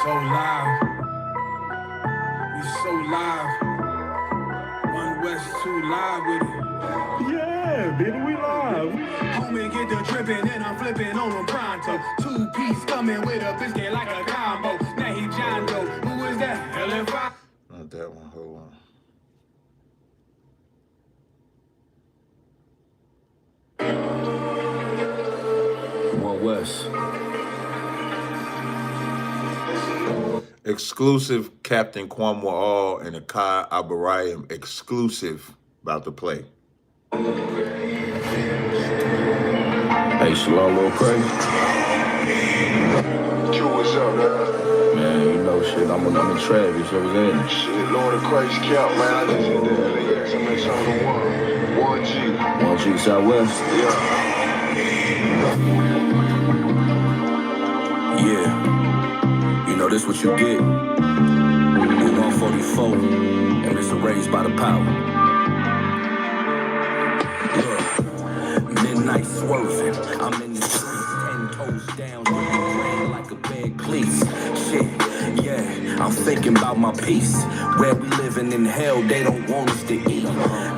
so live. We so live. One West, two live with it. Yeah, baby, we live. Homie, get the drippin' and I'm flipping on them pronto. Two-piece coming with a biscuit like a combo. Now he John Doe. Who is that? LFI? Not that one. Hold on. One West. Exclusive Captain Kwame All and Akai Abarayam exclusive about to play. Hey, Shalom, Lil Craig. Q, what's up, man? Man, you know shit, I'm in Travis, you know what I'm saying? Shit, Lord of Christ count, man. I just hit the LAX. I'm in some of the one. 1G. 1G Southwest? Yeah. You know, this what you get. We 144, and it's raised by the power. Look, midnight swerving. I'm in the streets, 10 toes down, rain like a bag, please. Shit, yeah, I'm thinking about my peace. Where we living in hell, they don't want us to eat.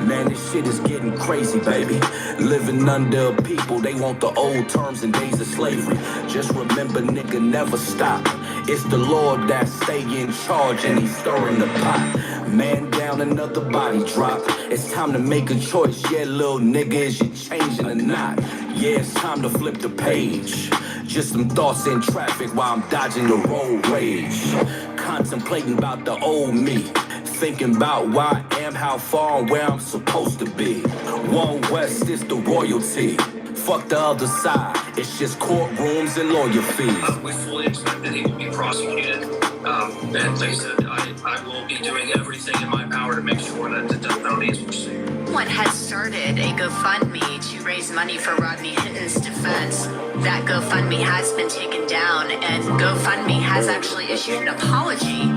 Man, this shit is getting crazy, baby. Living under people, they want the old terms and days of slavery. Just remember, nigga, never stop. It's the Lord that stay in charge and he's stirring the pot. Man down, another body drop. It's time to make a choice. Yeah, little nigga, is you changing or not? Yeah, it's time to flip the page. Just some thoughts in traffic while I'm dodging the road rage. Contemplating about the old me. Thinking about where I am, how far and where I'm supposed to be. One West is the royalty. Fuck the other side. It's just courtrooms and lawyer fees. We fully expect that he will be prosecuted. And like I said, I will be doing everything in my power to make sure that the death penalty is pursued. Someone had started a GoFundMe to raise money for Rodney Hitton's defense. That GoFundMe has been taken down, and GoFundMe has actually issued an apology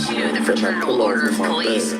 to the Fraternal Order of Police.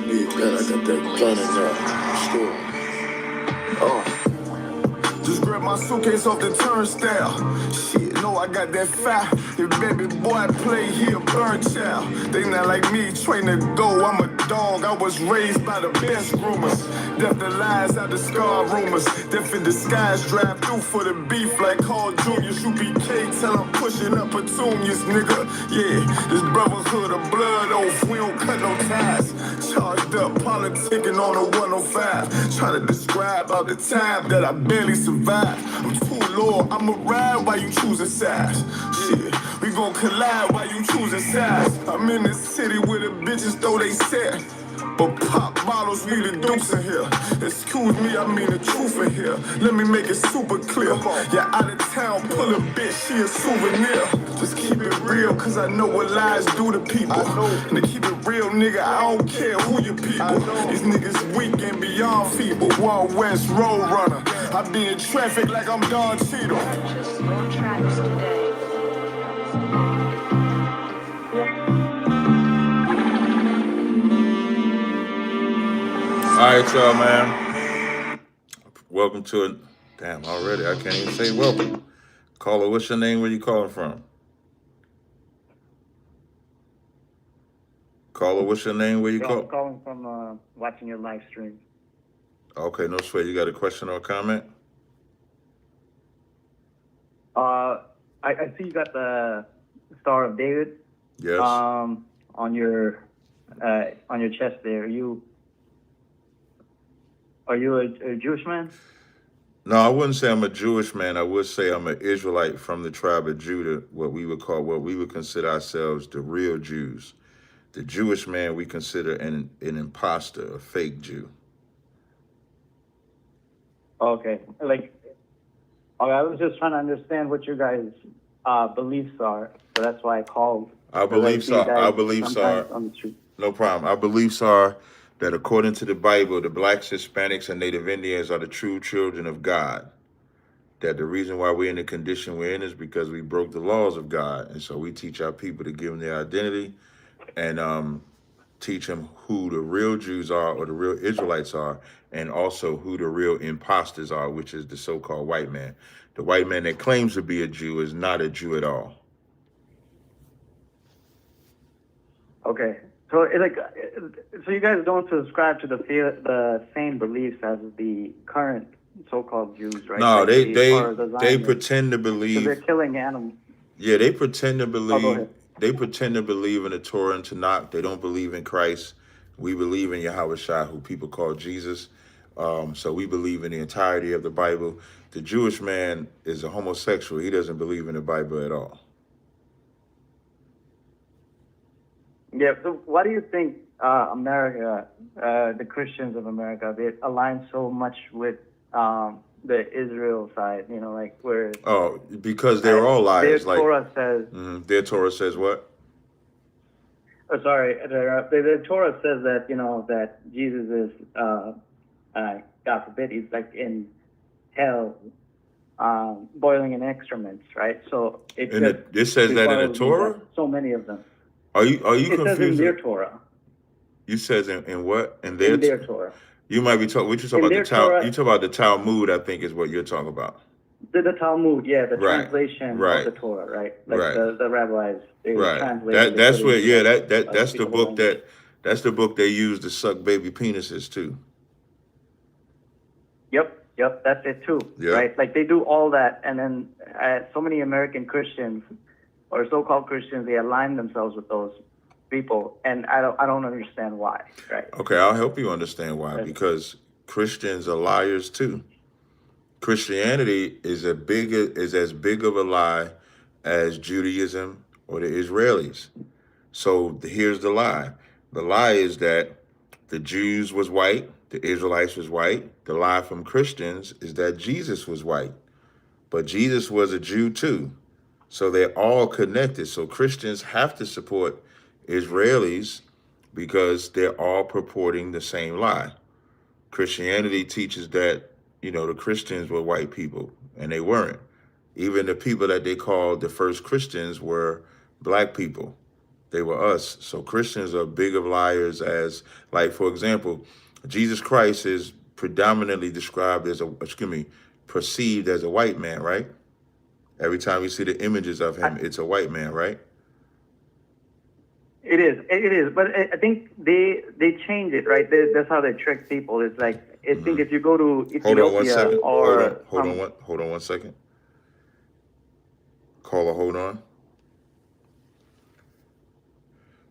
Just grab my suitcase off the turnstile. Shit, no, I got that fire. If baby boy play, he a burn child. They not like me, trained to go. I'm a dog, I was raised by the best groomers. Death the lies, I discard rumors. Death in disguise, drive through for the beef like Carl Jr. Shoot BK till I'm pushing up petunias, nigga. Yeah, this brotherhood of blood oath, we don't cut no ties. Charged up, politicking on a 105. Trying to describe all the time that I barely survived. I'm too low, I'ma ride while you choosing sides. Shit, we gon' collide while you choosing sides. I'm in the city where the bitches throw they set. But pop bottles, we the dukes in here. Excuse me, I mean the truth in here. Let me make it super clear. Yeah, out of town, pull a bitch, she a souvenir. Just keep it real, cause I know what lies do to people. And to keep it real, nigga, I don't care who you people. These niggas weak and beyond feeble. Wild West road runner. I be in traffic like I'm Don Cheadle. Just road tracks today. All right, y'all, man. Welcome to it. Damn, already I can't even say welcome. Caller, what's your name? Where you calling from? Caller, what's your name? Where you I'm calling from watching your live stream. Okay, no sweat. You got a question or a comment? I see you got the Star of David. Yes. On your chest there. Are you a Jewish man? No, I wouldn't say I'm a Jewish man. I would say I'm an Israelite from the tribe of Judah, what we would consider ourselves the real Jews. The Jewish man we consider an imposter, a fake Jew. Okay. Okay, I was just trying to understand what your guys' beliefs are, so that's why I called. Our beliefs are, on the street. no problem. Our beliefs are that according to the Bible, the blacks, Hispanics, and Native Indians are the true children of God. That the reason why we're in the condition we're in is because we broke the laws of God. And so we teach our people to give them their identity and teach them who the real Jews are or the real Israelites are, and also who the real imposters are, which is the so-called white man. The white man that claims to be a Jew is not a Jew at all. Okay. So so you guys don't subscribe to the same beliefs as the current so-called Jews, right? No, Like or the they Zionists, pretend to because believe. they're killing animals. Yeah, they pretend to Oh, go believe. ahead. They pretend to believe in the Torah and Tanakh. They don't believe in Christ. We believe in Yahweh Shai, who people call Jesus. So we believe in the entirety of the Bible. The Jewish man is a homosexual. He doesn't believe in the Bible at all. Yeah. So why do you think America, the Christians of America, they align so much with the Israel side? You know, like where Oh, because they're all liars. their Torah says. Their Torah says what? Oh, sorry, the Torah says that that Jesus is, God forbid, he's like in hell, boiling in excrements, right? So it says that in the Torah. So many of them. Are you It confused? says in their Torah. You says in what? In their Torah. You might be talking. What you talking about? You talk about the Talmud. I think is what you're talking about. The Talmud, yeah, the Right. translation Right. of the Torah, right? Like Right. the rabbis, they Right. translate. That's where. Yeah. That's the speakable book language. that's the book they use to suck baby penises too. Yep, that's it too, Yep. right? Like they do all that, and then so many American Christians or so-called Christians, they align themselves with those people, and I don't understand why, right? Okay, I'll help you understand why. Right. Because Christians are liars too. Christianity is as big of a lie as Judaism or the Israelis. So here's the lie. The lie is that the Jews was white, the Israelites was white. The lie from Christians is that Jesus was white, but Jesus was a Jew too. So they're all connected. So Christians have to support Israelis because they're all purporting the same lie. Christianity teaches that, the Christians were white people, and they weren't. Even the people that they called the first Christians were black people. They were us. So Christians are big of liars as, like, for example, Jesus Christ is predominantly described as perceived as a white man, right? Every time you see the images of him, it's a white man, right? It is, but I think they change it, right? That's how they trick people. It's like I think if you go to Ethiopia Hold on one second. or Hold on one second. Caller, hold on.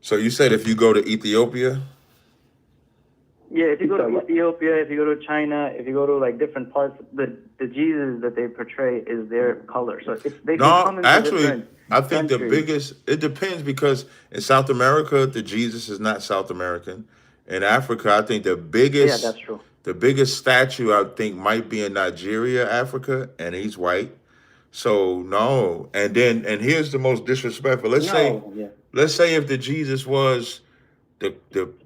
So you said if you go to Ethiopia? Yeah, if you go to Ethiopia, if you go to China, if you go to like different parts, the Jesus that they portray is their color. So they come into actually, I think the countries. biggest, it depends, because in South America, the Jesus is not South American. In Africa, I think the biggest, Yeah, that's true. the biggest statue I think might be in Nigeria, Africa, and he's white. So no, and here's the most disrespectful. Let's say if the Jesus was the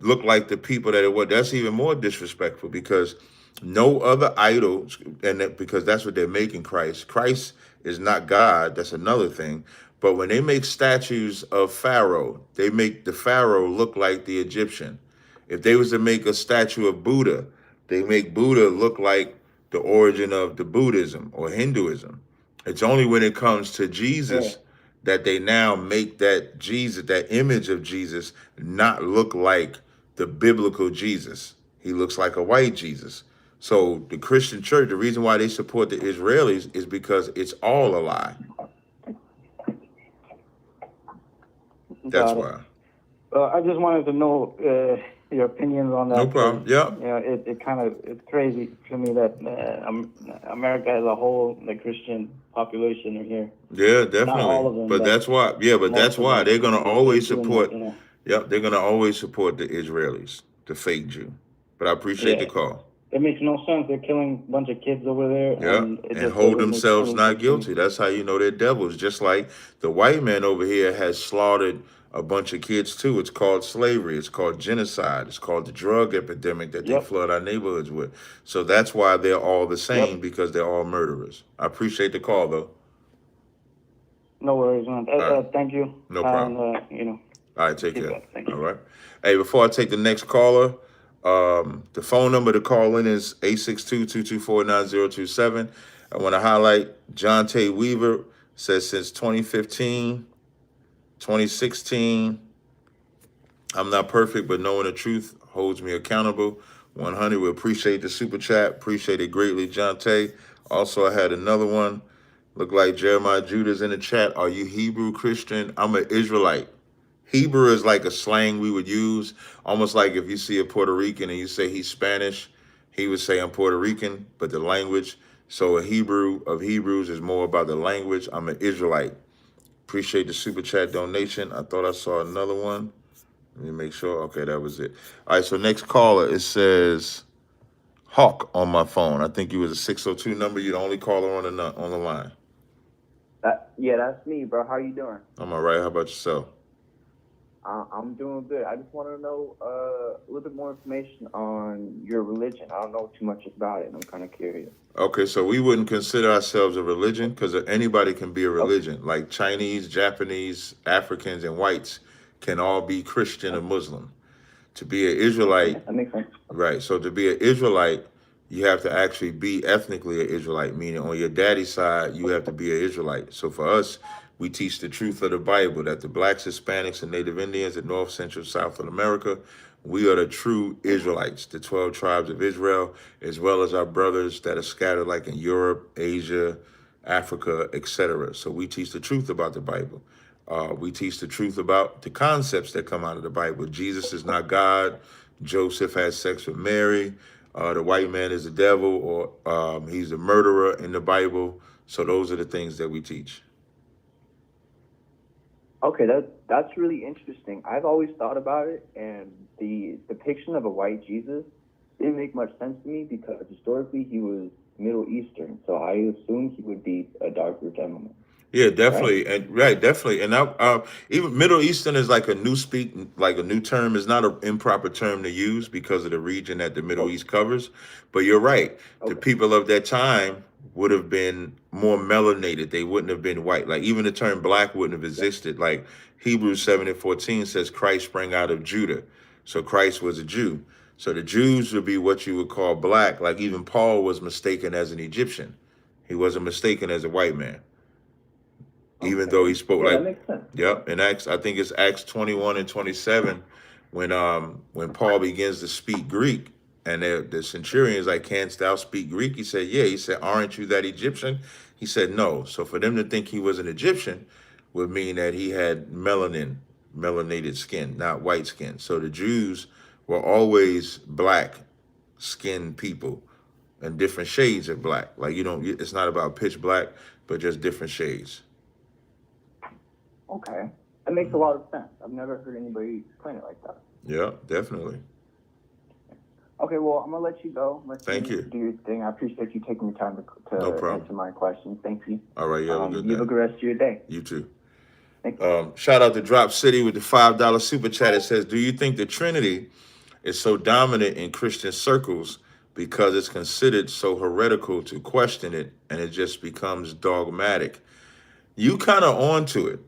look like the people that it was, that's even more disrespectful, because no other idol, because that's what they're making Christ. Christ is not God. That's another thing. But when they make statues of Pharaoh, they make the Pharaoh look like the Egyptian. If they was to make a statue of Buddha, they make Buddha look like the origin of the Buddhism or Hinduism. It's only when it comes to Jesus that they now make that Jesus, that image of Jesus, not look like the biblical Jesus. He looks like a white Jesus. So the Christian church, the reason why they support the Israelis is because it's all a lie. That's why. I just wanted to know your opinions on that. No problem. Yeah. It's crazy to me that America as a whole, the Christian population are here. Yeah, definitely. Not all of them, but that's why. Yeah, but that's why they're gonna always support. That, Yep, they're gonna always support the Israelis, the fake Jew. But I appreciate the call. It makes no sense. They're killing a bunch of kids over there. Yeah, and hold themselves not guilty. That's how you know they're devils. Just like the white man over here has slaughtered a bunch of kids too. It's called slavery. It's called genocide. It's called the drug epidemic that they flood our neighborhoods with. So that's why they're all the same, because they're all murderers. I appreciate the call, though. No worries, man. Thank you. No problem. All right, take care. Thank you. All right. Hey, before I take the next caller, the phone number to call in is 862-224-9027. I want to highlight John Tay Weaver says since 2015, 2016, I'm not perfect, but knowing the truth holds me accountable. 100. We appreciate the super chat. Appreciate it greatly, John Tay. Also, I had another one. Look like Jeremiah Judah's in the chat. Are you Hebrew Christian? I'm an Israelite. Hebrew is like a slang we would use, almost like if you see a Puerto Rican and you say he's Spanish, he would say I'm Puerto Rican, but the language. So a Hebrew of Hebrews is more about the language. I'm an Israelite. Appreciate the super chat donation. I thought I saw another one. Let me make sure. Okay, that was it. All right, so next caller, it says Hawk on my phone. I think you was a 602 number. You're the only caller on the line. Yeah, that's me, bro. How you doing? I'm all right. How about yourself? I'm doing good. I just want to know a little bit more information on your religion. I don't know too much about it, and I'm kind of curious. Okay, so we wouldn't consider ourselves a religion because anybody can be a religion. Okay. Like Chinese, Japanese, Africans, and whites can all be Christian or Muslim. To be an Israelite, that makes sense. Right. So to be an Israelite, you have to actually be ethnically an Israelite, meaning on your daddy's side, you have to be an Israelite. So for us, we teach the truth of the Bible, that the blacks, Hispanics, and Native Indians in North, Central, South of America, we are the true Israelites, the 12 tribes of Israel, as well as our brothers that are scattered like in Europe, Asia, Africa, etc. So we teach the truth about the Bible. We teach the truth about the concepts that come out of the Bible. Jesus is not God. Joseph had sex with Mary. The white man is the devil, or he's a murderer in the Bible. So those are the things that we teach. Okay, that's really interesting. I've always thought about it, and the depiction of a white Jesus didn't make much sense to me because historically he was Middle Eastern, so I assumed he would be a darker gentleman. Yeah, definitely, right? Definitely, and even Middle Eastern is like a new term. It's not an improper term to use because of the region that the Middle East covers. But you're right. The people of that time would have been more melanated. They wouldn't have been white. Like even the term black wouldn't have existed. Like Hebrews 7:14 says, Christ sprang out of Judah, so Christ was a Jew. So the Jews would be what you would call black. Like even Paul was mistaken as an Egyptian. He wasn't mistaken as a white man. Even though he spoke that makes sense. Yep. In Acts, I think it's Acts 21 and 27, when Paul begins to speak Greek, and the centurion is like, "Canst thou speak Greek?" He said, "Yeah." He said, "Aren't you that Egyptian?" He said, "No." So for them to think he was an Egyptian would mean that he had melanated skin, not white skin. So the Jews were always black skinned people and different shades of black. Like it's not about pitch black, but just different shades. Okay, that makes a lot of sense. I've never heard anybody explain it like that. Yeah, definitely. Okay, well, I'm gonna let you go. Thank you. Do your thing. I appreciate you taking the time to No problem. answer my questions. Thank you. All right, you have a good day. You have a good rest of your day. You too. Thank you. Shout out to Drop City with the $5 super chat. It says, "Do you think the Trinity is so dominant in Christian circles because it's considered so heretical to question it, and it just becomes dogmatic?" You kind of onto it.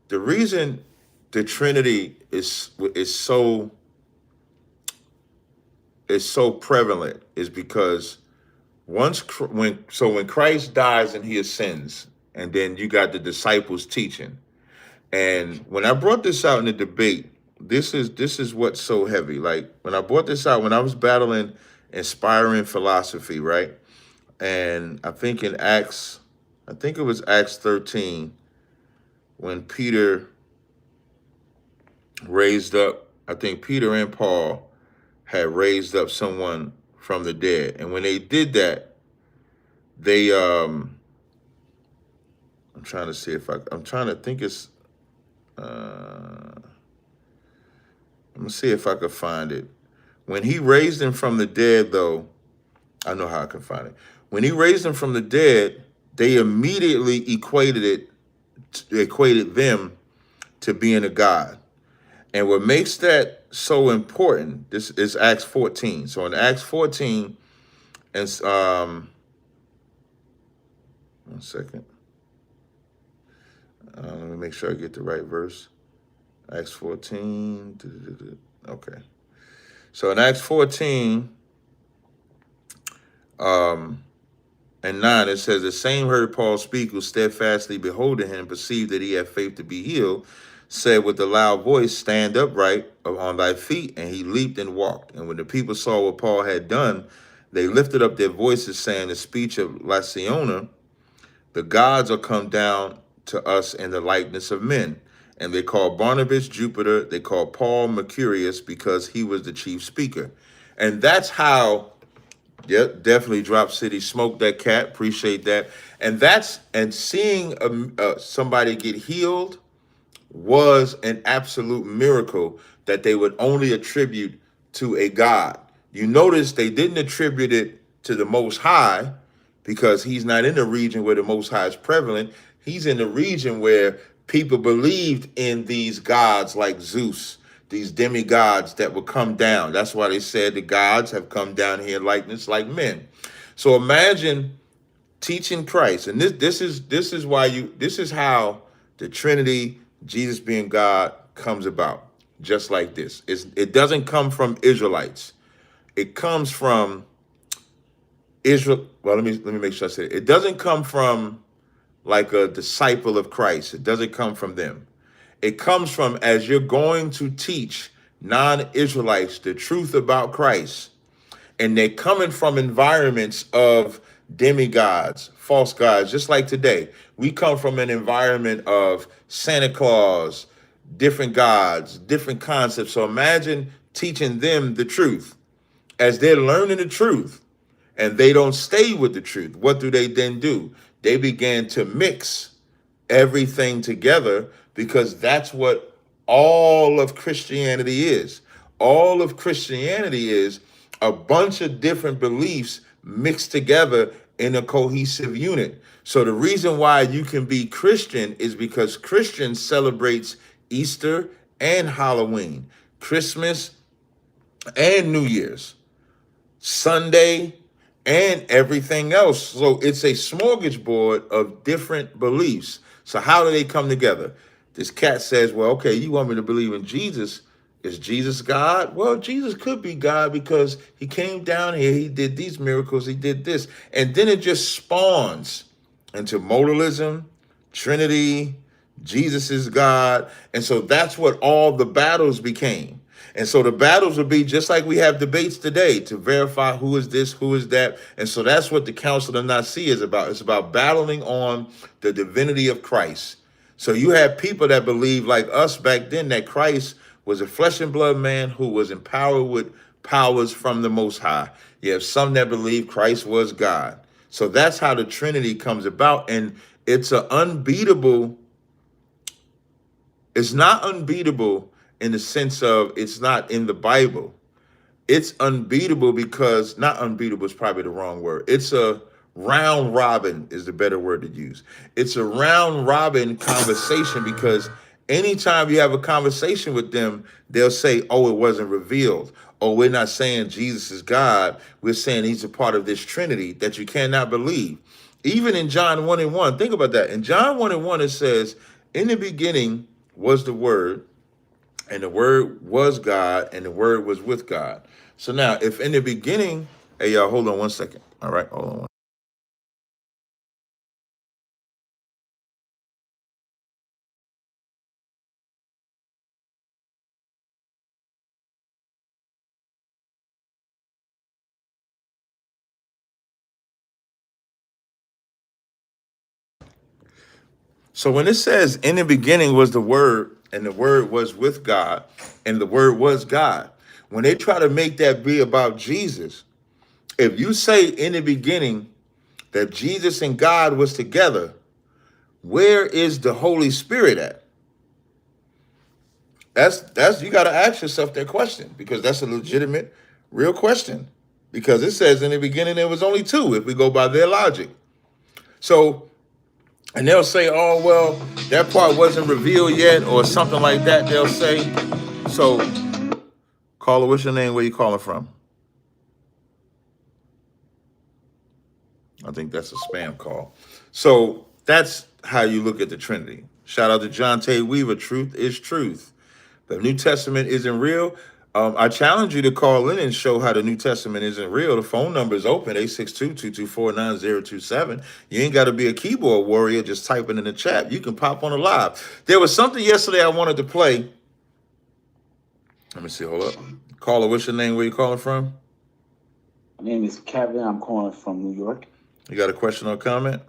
The reason the Trinity is so prevalent is because when Christ dies and he ascends, and then you got the disciples teaching. And when I brought this out in the debate, this is what's so heavy. Like when I brought this out, when I was battling inspiring philosophy, right? And I think it was Acts 13, when Peter raised up, I think Peter and Paul had raised up someone from the dead. And when they did that, they, I'm trying to think it's, I'm gonna see if I could find it. When he raised him from the dead, though, I know how I can find it. When he raised him from the dead, they immediately equated them to being a god. And what makes that so important, this is Acts 14. So in Acts 14, and one second. Let me make sure I get the right verse. Acts 14. Okay. So in Acts 14 and 9, it says, "The same heard Paul speak, who steadfastly beholding him, perceived that he had faith to be healed, said with a loud voice, stand upright on thy feet. And he leaped and walked. And when the people saw what Paul had done, they lifted up their voices, saying, the speech of Lycaonia, the gods are come down to us in the likeness of men. And they called Barnabas Jupiter. They called Paul Mercurius because he was the chief speaker. And that's how, yep, definitely Drop City smoked that cat. Appreciate that. And seeing somebody get healed was an absolute miracle that they would only attribute to a God. You notice they didn't attribute it to the Most High, because he's not in the region where the Most High is prevalent. He's in the region where people believed in these gods like Zeus, these demigods that would come down. That's why they said the gods have come down here in likeness like men. So imagine teaching Christ, and this is how the Trinity, Jesus being God, comes about. Just like this, it doesn't come from Israelites. It comes from Israel. Well, let me make sure I say it. It doesn't come from like a disciple of Christ. It doesn't come from them. It comes from, as you're going to teach non-Israelites the truth about Christ, and they're coming from environments of demigods, false gods, just like today. We come from an environment of Santa Claus, different gods, different concepts. So imagine teaching them the truth. As they're learning the truth, and they don't stay with the truth, what do they then do? They began to mix everything together, because that's what all of Christianity is. All of Christianity is a bunch of different beliefs mixed together in a cohesive unit. So the reason why you can be Christian is because Christian celebrates Easter and Halloween, Christmas and New Year's, Sunday, and everything else. So it's a smorgasbord of different beliefs. So how do they come together? This cat says, well, okay, you want me to believe in Jesus. Is Jesus God? Well, Jesus could be God because he came down here, he did these miracles, he did this. And then it just spawns into modalism, Trinity, Jesus is God. And so that's what all the battles became. And so the battles would be just like we have debates today to verify who is this, who is that. And so that's what the Council of Nicaea is about. It's about battling on the divinity of Christ. So you have people that believe like us back then that Christ was a flesh and blood man who was empowered with powers from the Most High. You have some that believe Christ was God. So that's how the Trinity comes about. And it's an unbeatable, it's not unbeatable in the sense of it's not in the Bible. It's unbeatable because, not unbeatable is probably the wrong word. It's a round robin is the better word to use. It's a round robin conversation, because anytime you have a conversation with them, they'll say, oh, it wasn't revealed. Oh, we're not saying Jesus is God. We're saying he's a part of this Trinity that you cannot believe. Even in John 1:1, think about that. In John 1:1, it says, in the beginning was the Word, and the Word was God, and the Word was with God. So now, if in the beginning, hey, y'all, hold on one second. All right, hold on. So when it says in the beginning was the Word, and the Word was with God, and the Word was God, when they try to make that be about Jesus, if you say in the beginning that Jesus and God was together, where is the Holy Spirit at? That's you got to ask yourself that question, because that's a legitimate, real question. Because it says in the beginning there was only two, if we go by their logic. So, and they'll say, oh, well, that part wasn't revealed yet, or something like that, they'll say. So, caller, what's your name? Where you calling from? I think that's a spam call. So that's how you look at the Trinity. Shout out to John Tay Weaver. Truth is truth. The New Testament isn't real. I challenge you to call in and show how the New Testament isn't real. The phone number is open, 862-224-9027. You ain't got to be a keyboard warrior just typing in the chat. You can pop on a live. There was something yesterday I wanted to play. Let me see, hold up. Caller, what's your name? Where you calling from? My name is Kevin. I'm calling from New York. You got a question or comment?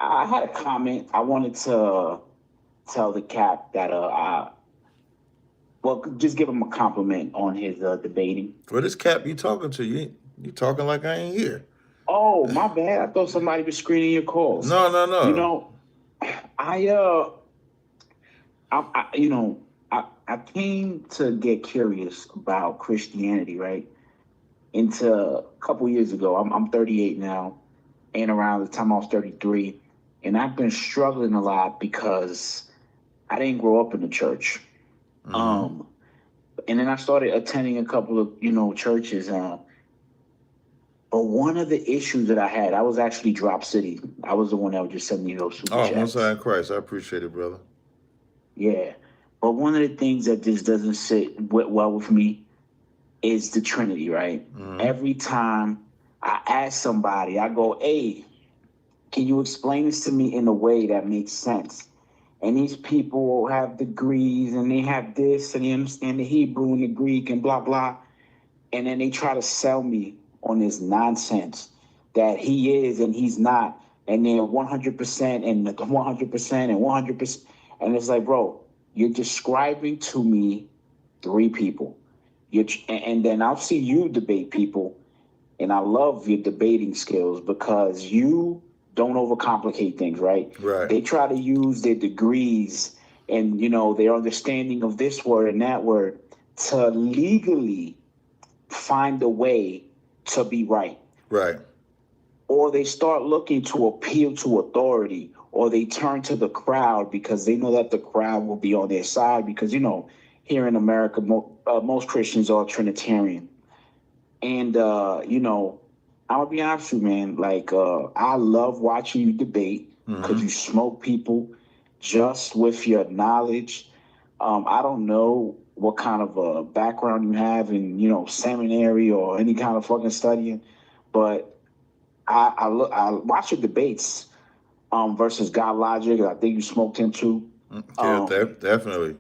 I had a comment. I wanted to tell the Cap that just give him a compliment on his debating. What is Cap you talking to? You talking like I ain't here. Oh, my bad. I thought somebody was screening your calls. No. You know, I came to get curious about Christianity, right? Into a couple years ago. I'm 38 now, and around the time I was 33, and I've been struggling a lot because I didn't grow up in the church. Mm-hmm. And then I started attending a couple of, churches. But one of the issues that I had, I was actually Drop City. I was the one that would just send me those super chats. Most High in Christ. I appreciate it, brother. Yeah. But one of the things that just doesn't sit well with me is the Trinity, right? Mm-hmm. Every time I ask somebody, I go, hey, can you explain this to me in a way that makes sense? And these people have degrees and they have this and they understand the Hebrew and the Greek and blah, blah. And then they try to sell me on this nonsense that he is and he's not. And they're 100% and 100% and 100%. And it's like, bro, you're describing to me three people. And then I'll see you debate people. And I love your debating skills because you don't overcomplicate things, right? Right. They try to use their degrees and, their understanding of this word and that word to legally find a way to be right. Right. Or they start looking to appeal to authority, or they turn to the crowd because they know that the crowd will be on their side because, here in America, most Christians are Trinitarian. And, I'm gonna be honest with you, man. Like, I love watching you debate because you smoke people just with your knowledge. I don't know what kind of a background you have in, seminary or any kind of fucking studying, but I watch your debates versus God Logic. I think you smoked him too. Yeah, definitely.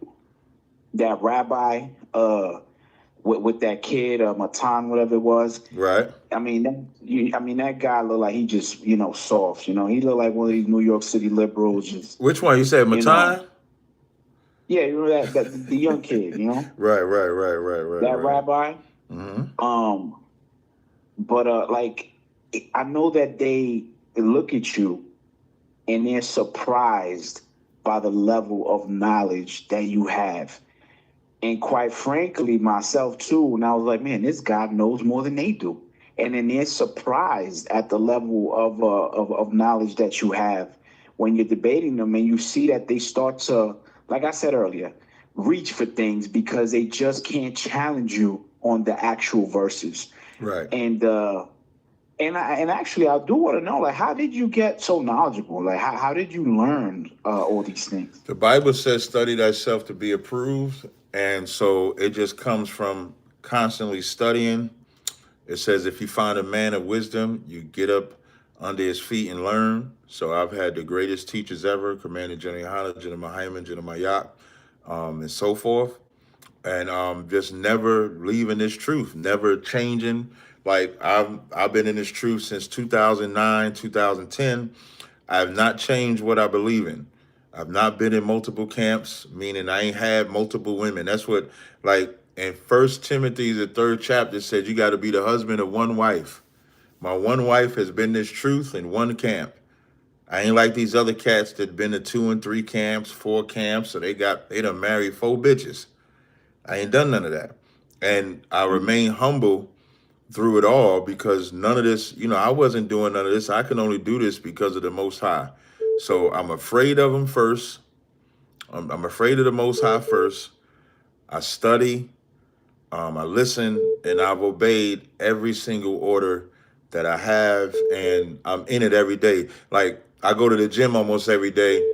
That rabbi with that kid, Matan, whatever it was. Right. I mean, that guy looked like he just, soft. He looked like one of these New York City liberals. Just, which one? You said Matan? Yeah, that the young kid, Right. That rabbi. Mm-hmm. But I know that they look at you and they're surprised by the level of knowledge that you have. And quite frankly, myself too, and I was like, man, this guy knows more than they do. And then they're surprised at the level of knowledge that you have when you're debating them, and you see that they start to, like I said earlier, reach for things because they just can't challenge you on the actual verses. Right. And actually, I do want to know, like, how did you get so knowledgeable? Like, how did you learn all these things? The Bible says, study thyself to be approved. And so it just comes from constantly studying. It says, if you find a man of wisdom, you get up under his feet and learn. So I've had the greatest teachers ever, Commander General Yohana, General Hyman, General Mayak, and so forth. And just never leaving this truth, never changing. Like I've been in this truth since 2009, 2010. I have not changed what I believe in. I've not been in multiple camps, meaning I ain't had multiple women. That's what, like, in 1 Timothy, the 3rd chapter, said you got to be the husband of one wife. My one wife has been this truth in one camp. I ain't like these other cats that been to 2 and 3 camps, 4 camps, so they done married 4 bitches. I ain't done none of that. And I remain humble through it all because none of this, I wasn't doing none of this. I can only do this because of the Most High. So I'm afraid of him first. I'm afraid of the Most High first. I study, I listen, and I've obeyed every single order that I have, and I'm in it every day. Like, I go to the gym almost every day,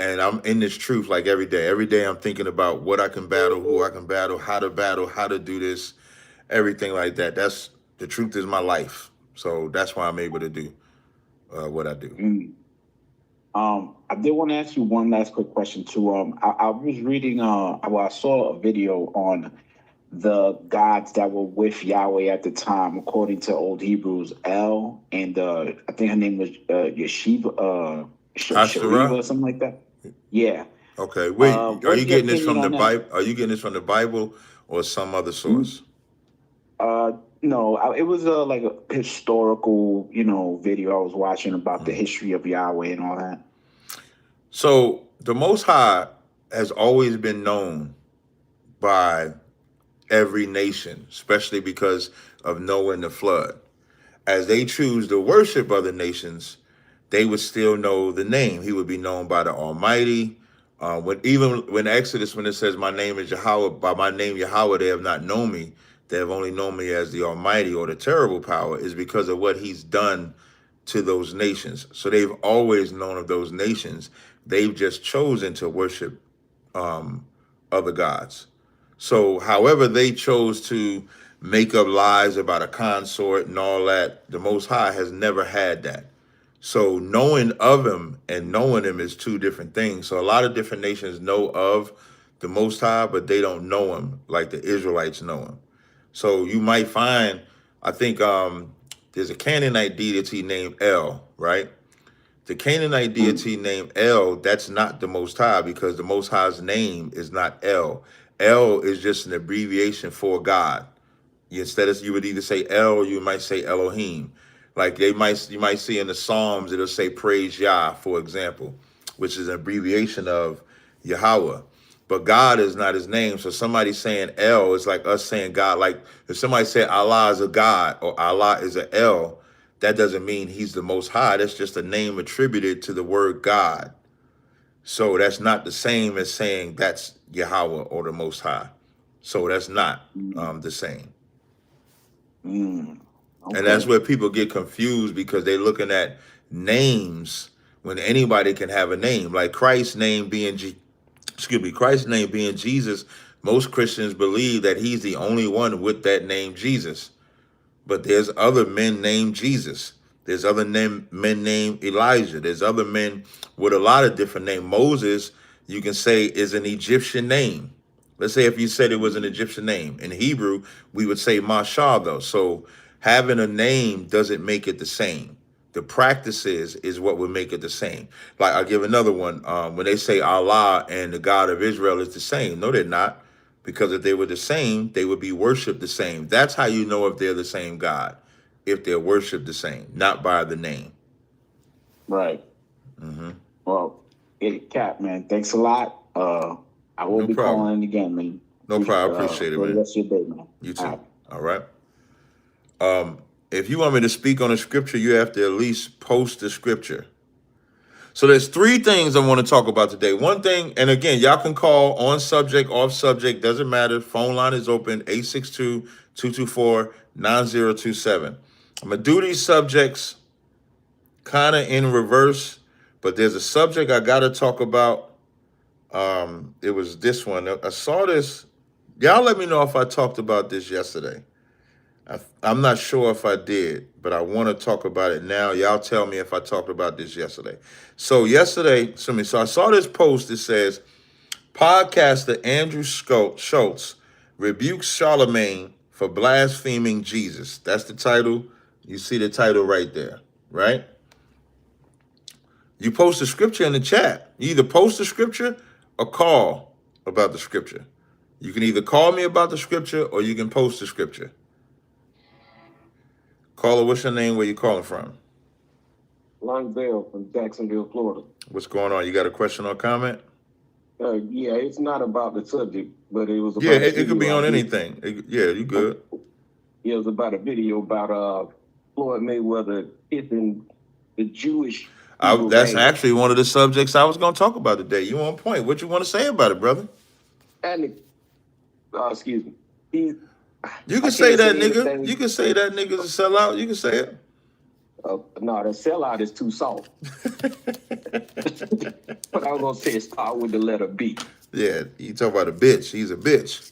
And I'm in this truth like every day. Every day I'm thinking about what I can battle, who I can battle, how to do this, everything like that. That's the truth is my life. So that's why I'm able to do what I do. I did want to ask you one last quick question too. I was reading, I saw a video on the gods that were with Yahweh at the time, according to Old Hebrews, El, and I think her name was Yeshiva, Shariva or something like that. Yeah. Okay. Wait, are you getting this from the Bible? Bible? Are you getting this from the Bible or some other source? No, it was like a historical, video I was watching about the history of Yahweh and all that. So the Most High has always been known by every nation, especially because of Noah and the flood. As they choose to worship other nations, they would still know the name. He would be known by the Almighty. When Exodus, when it says, "My name is Yahweh," by my name Yahweh, they have not known me. They have only known me as the Almighty or the terrible power, is because of what he's done to those nations. So they've always known of those nations. They've just chosen to worship other gods. So however they chose to make up lies about a consort and all that, the Most High has never had that. So knowing of him and knowing him is two different things. So a lot of different nations know of the Most High, but they don't know him like the Israelites know him. So you might find, I think there's a Canaanite deity named El, right? The Canaanite deity named El, that's not the Most High, because the Most High's name is not El. El is just an abbreviation for God. Instead of, you would either say El or you might say Elohim. Like you might see in the Psalms, it'll say praise Yah, for example, which is an abbreviation of Yahweh. But God is not his name. So somebody saying El is like us saying God. Like if somebody said Allah is a God or Allah is an El, that doesn't mean he's the Most High. That's just a name attributed to the word God. So that's not the same as saying that's Yahweh or the Most High. So that's not the same. Okay. And that's where people get confused, because they're looking at names when anybody can have a name. Like Christ's name being Christ's name being Jesus, most Christians believe that he's the only one with that name Jesus. But there's other men named Jesus. There's other men named Elijah. There's other men with a lot of different names. Moses, you can say, is an Egyptian name. Let's say if you said it was an Egyptian name. In Hebrew, we would say Mashal, though. So having a name doesn't make it the same. The practices is what would make it the same. Like, I'll give another one. When they say Allah and the God of Israel is the same. No, they're not. Because if they were the same, they would be worshipped the same. That's how you know if they're the same God. If they're worshipped the same, not by the name. Right. Well, Cap, man, thanks a lot. I will be calling again, man. No problem. I appreciate it, man. For the rest of your day, man. You too. All right. If you want me to speak on a scripture, you have to at least post the scripture. So there's three things I want to talk about today. One thing, and again, y'all can call on subject, off subject, doesn't matter. Phone line is open, 862-224-9027. I'm going to do these subjects kind of in reverse, but there's a subject I got to talk about. It was this one. I saw this. Y'all let me know if I talked about this yesterday. I'm not sure if I did, but I want to talk about it now. Y'all tell me if I talked about this yesterday. So I saw this post that says, podcaster Andrew Schultz rebukes Charlemagne for blaspheming Jesus. That's the title. You see the title right there, right? You post the scripture in the chat. You either post the scripture or call about the scripture. You can either call me about the scripture or you can post the scripture. Caller, what's your name? Where you calling from? Longville from Jacksonville, Florida. What's going on? You got a question or comment? Yeah, it's not about the subject, but it was about... Yeah, it could be on anything. You good. Yeah, it was about a video about Floyd Mayweather hitting the Jewish... That's actually one of the subjects I was going to talk about today. You on point. What you want to say about it, brother? And excuse me. You can say that, nigga. You can say that nigga's a sellout. You can say it. No, the sellout is too soft. But I was gonna say start with the letter B. Yeah, you talk about a bitch. He's a bitch.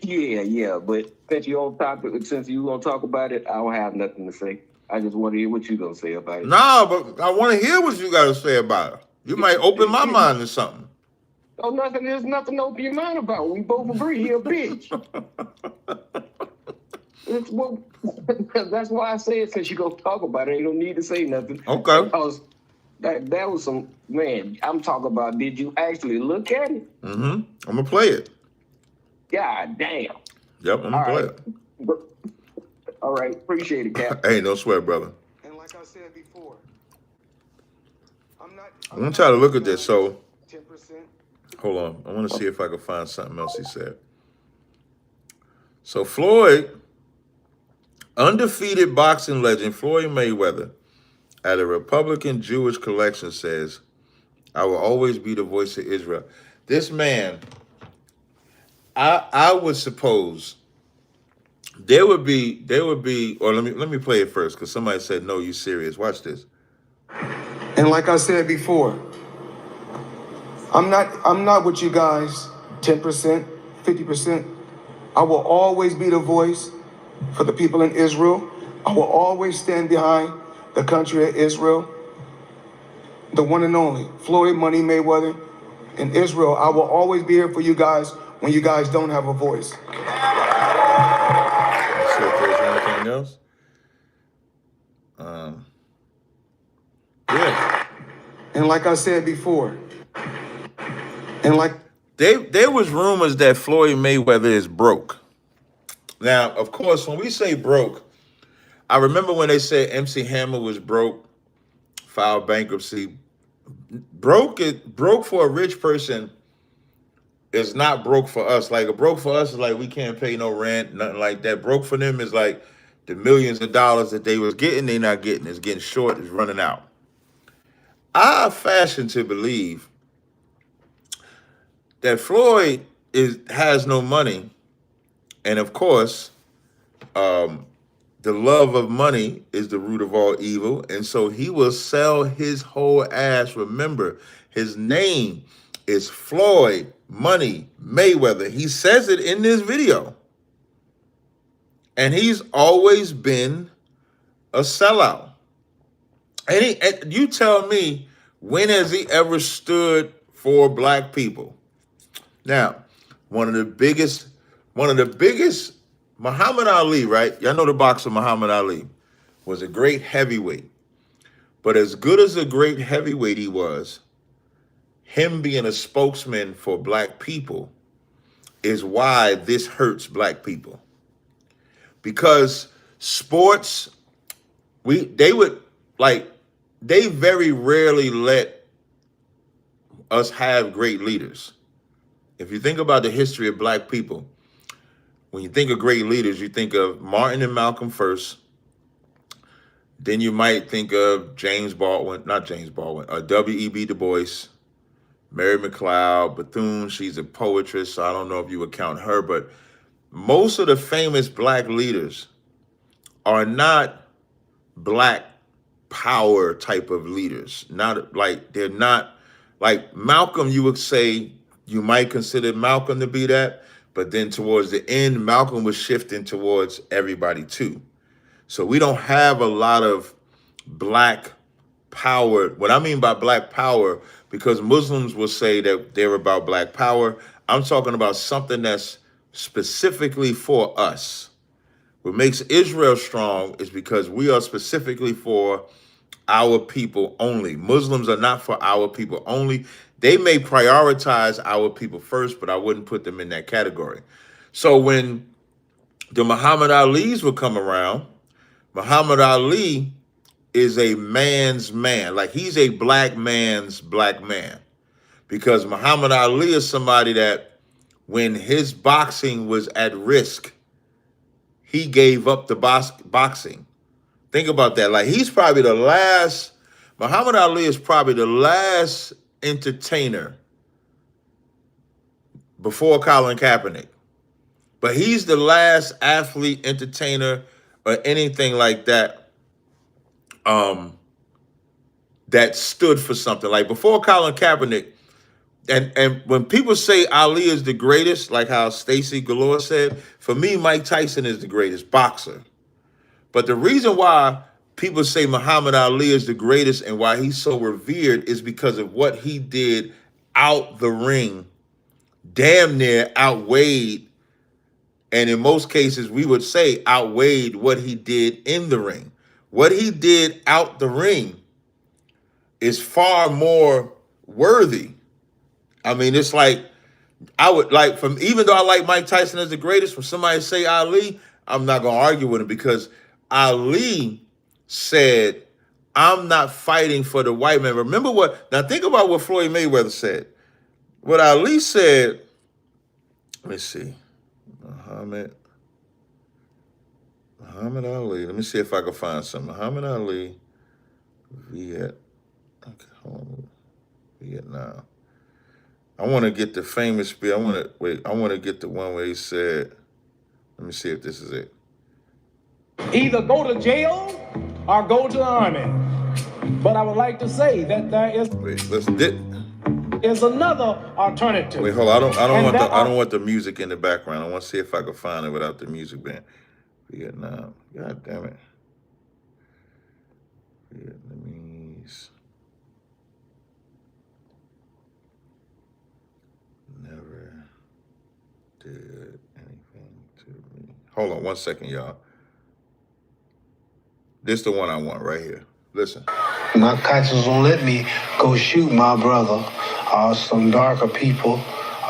Yeah. But since you on topic, since you gonna talk about it, I don't have nothing to say. I just want to hear what you gonna say about it. Nah, but I want to hear what you got to say about it. You might open my mind to something. Oh, nothing. There's nothing to open your mind about. We both agree he a bitch. That's why I say it. Since you gonna talk about it, you don't need to say nothing. Okay. Because that was some, man. I'm talking about. Did you actually look at it? Mm-hmm. I'm gonna play it. God damn. Yep, I'm gonna play it. All right, appreciate it, Cap. Hey, no sweat, brother. And like I said before, I'm gonna try to look at this. So, 10%. hold on. I want to see if I can find something else he said. So Floyd, undefeated boxing legend Floyd Mayweather, at a Republican Jewish collection says, "I will always be the voice of Israel." This man, I would suppose there would be, or let me play it first because somebody said, "No, you serious?" Watch this. And like I said before, I'm not with you guys 10%, 50%. I will always be the voice for the people in Israel. I will always stand behind the country of Israel. The one and only Floyd Money Mayweather in Israel. I will always be here for you guys when you guys don't have a voice. Let's see if there's anything else. Yeah. And like I said before, and like there was rumors that Floyd Mayweather is broke. Now, of course, when we say broke, I remember when they said MC Hammer was broke, filed bankruptcy. Broke for a rich person is not broke for us. Like, a broke for us is like we can't pay no rent, nothing like that. Broke for them is like the millions of dollars that they was getting, they not getting. It's getting short, it's running out. I fashion to believe that Floyd has no money, and of course, the love of money is the root of all evil, and so he will sell his whole ass. Remember, his name is Floyd Money Mayweather. He says it in this video, and he's always been a sellout. And you tell me, when has he ever stood for black people? Now, one of the biggest, Muhammad Ali, right? Y'all know the boxer Muhammad Ali was a great heavyweight. But as good as a great heavyweight he was, him being a spokesman for black people is why this hurts black people. Because sports, they very rarely let us have great leaders. If you think about the history of black people, when you think of great leaders, you think of Martin and Malcolm first. Then you might think of W.E.B. Du Bois, Mary McLeod, Bethune. She's a poetess, so I don't know if you would count her, but most of the famous black leaders are not black power type of leaders. They're not like Malcolm. You would say you might consider Malcolm to be that, but then towards the end, Malcolm was shifting towards everybody too. So we don't have a lot of black power. What I mean by black power, because Muslims will say that they're about black power, I'm talking about something that's specifically for us. What makes Israel strong is because we are specifically for our people only. Muslims are not for our people only. They may prioritize our people first, but I wouldn't put them in that category. So when the Muhammad Alis would come around, Muhammad Ali is a man's man. Like, he's a black man's black man. Because Muhammad Ali is somebody that when his boxing was at risk, he gave up the boxing. Think about that. Like, he's probably the last, Muhammad Ali is probably the last entertainer before Colin Kaepernick. But he's the last athlete, entertainer, or anything like that that stood for something. Like before Colin Kaepernick, and when people say Ali is the greatest, like how Stacey Galore said, for me, Mike Tyson is the greatest boxer. But the reason why people say Muhammad Ali is the greatest and why he's so revered is because of what he did out the ring, damn near outweighed, and in most cases we would say outweighed what he did in the ring. What he did out the ring is far more worthy. I mean, it's like, I would like, from, even though I like Mike Tyson as the greatest, when somebody say Ali, I'm not going to argue with him, because Ali said, I'm not fighting for the white man. Remember what, now think about what Floyd Mayweather said. What Ali said, let me see, Muhammad Ali, let me see if I can find something. Muhammad Ali, Vietnam. I want to get the famous speech. I want to get the one where he said, let me see if this is it. Either go to jail or go to the army. But I would like to say that there is another alternative. Wait, hold on. I don't want the music in the background. I want to see if I can find it without the music band. Vietnam. God damn it. Vietnamese. Never did anything to me. Hold on 1 second, y'all. This the one I want right here. Listen. My conscience won't let me go shoot my brother or some darker people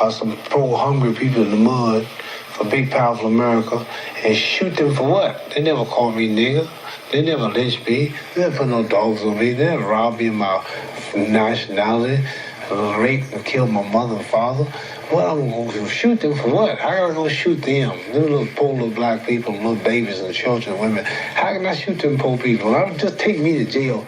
or some pro-hungry people in the mud for big, powerful America and shoot them for what? They never called me nigger. They never lynched me. They never put no dogs on me. They never robbed me of my nationality, raped and killed my mother and father. What, I'm going to shoot them for what? How am I going to shoot them? Them little poor little black people, little babies and children and women. How can I shoot them poor people? Just take me to jail.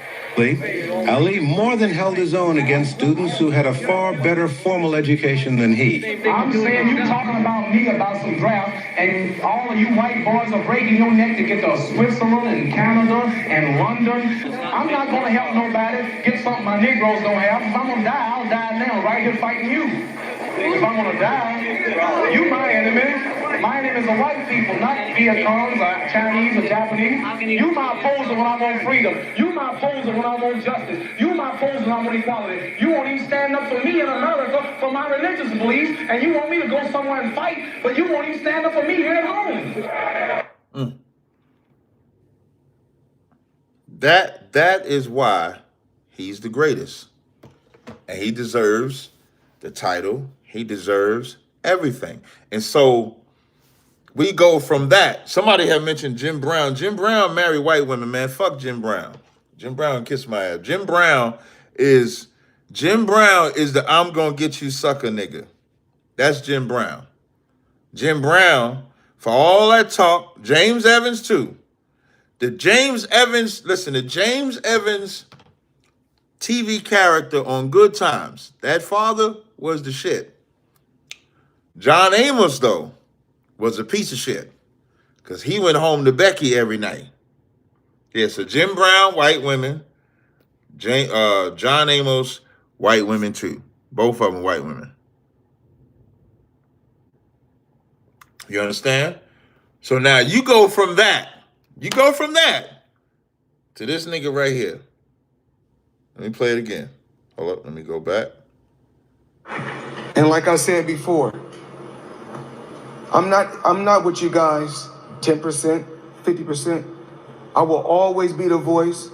Ali more than held his own against students who had a far better formal education than he. I'm saying you talking about me about some draft, and all of you white boys are breaking your neck to get to Switzerland and Canada and London. I'm not going to help nobody get something my Negroes don't have. If I'm going to die, I'll die now, right here fighting you. If I'm going to die, you my enemy. My enemy is the white people, not Vietnamese or Chinese or Japanese. You my opposer when I want freedom. You my opposer when I want justice. You my opposer when I want equality. You won't even stand up for me in America for my religious beliefs, and you want me to go somewhere and fight, but you won't even stand up for me here at home. That is why he's the greatest. And he deserves the title. He deserves everything. And so we go from that. Somebody had mentioned Jim Brown. Jim Brown married white women, man. Fuck Jim Brown. Jim Brown kissed my ass. Jim Brown is the I'm gonna get you sucker nigga. That's Jim Brown. Jim Brown, for all that talk, James Evans too. The James Evans TV character on Good Times, that father was the shit. John Amos, though, was a piece of shit because he went home to Becky every night. Yeah, so Jim Brown, white women. John Amos, white women too. Both of them white women. You understand? So now you go from that to this nigga right here. Let me play it again. Hold up, let me go back. And like I said before, I'm not with you guys 10%, 50%. I will always be the voice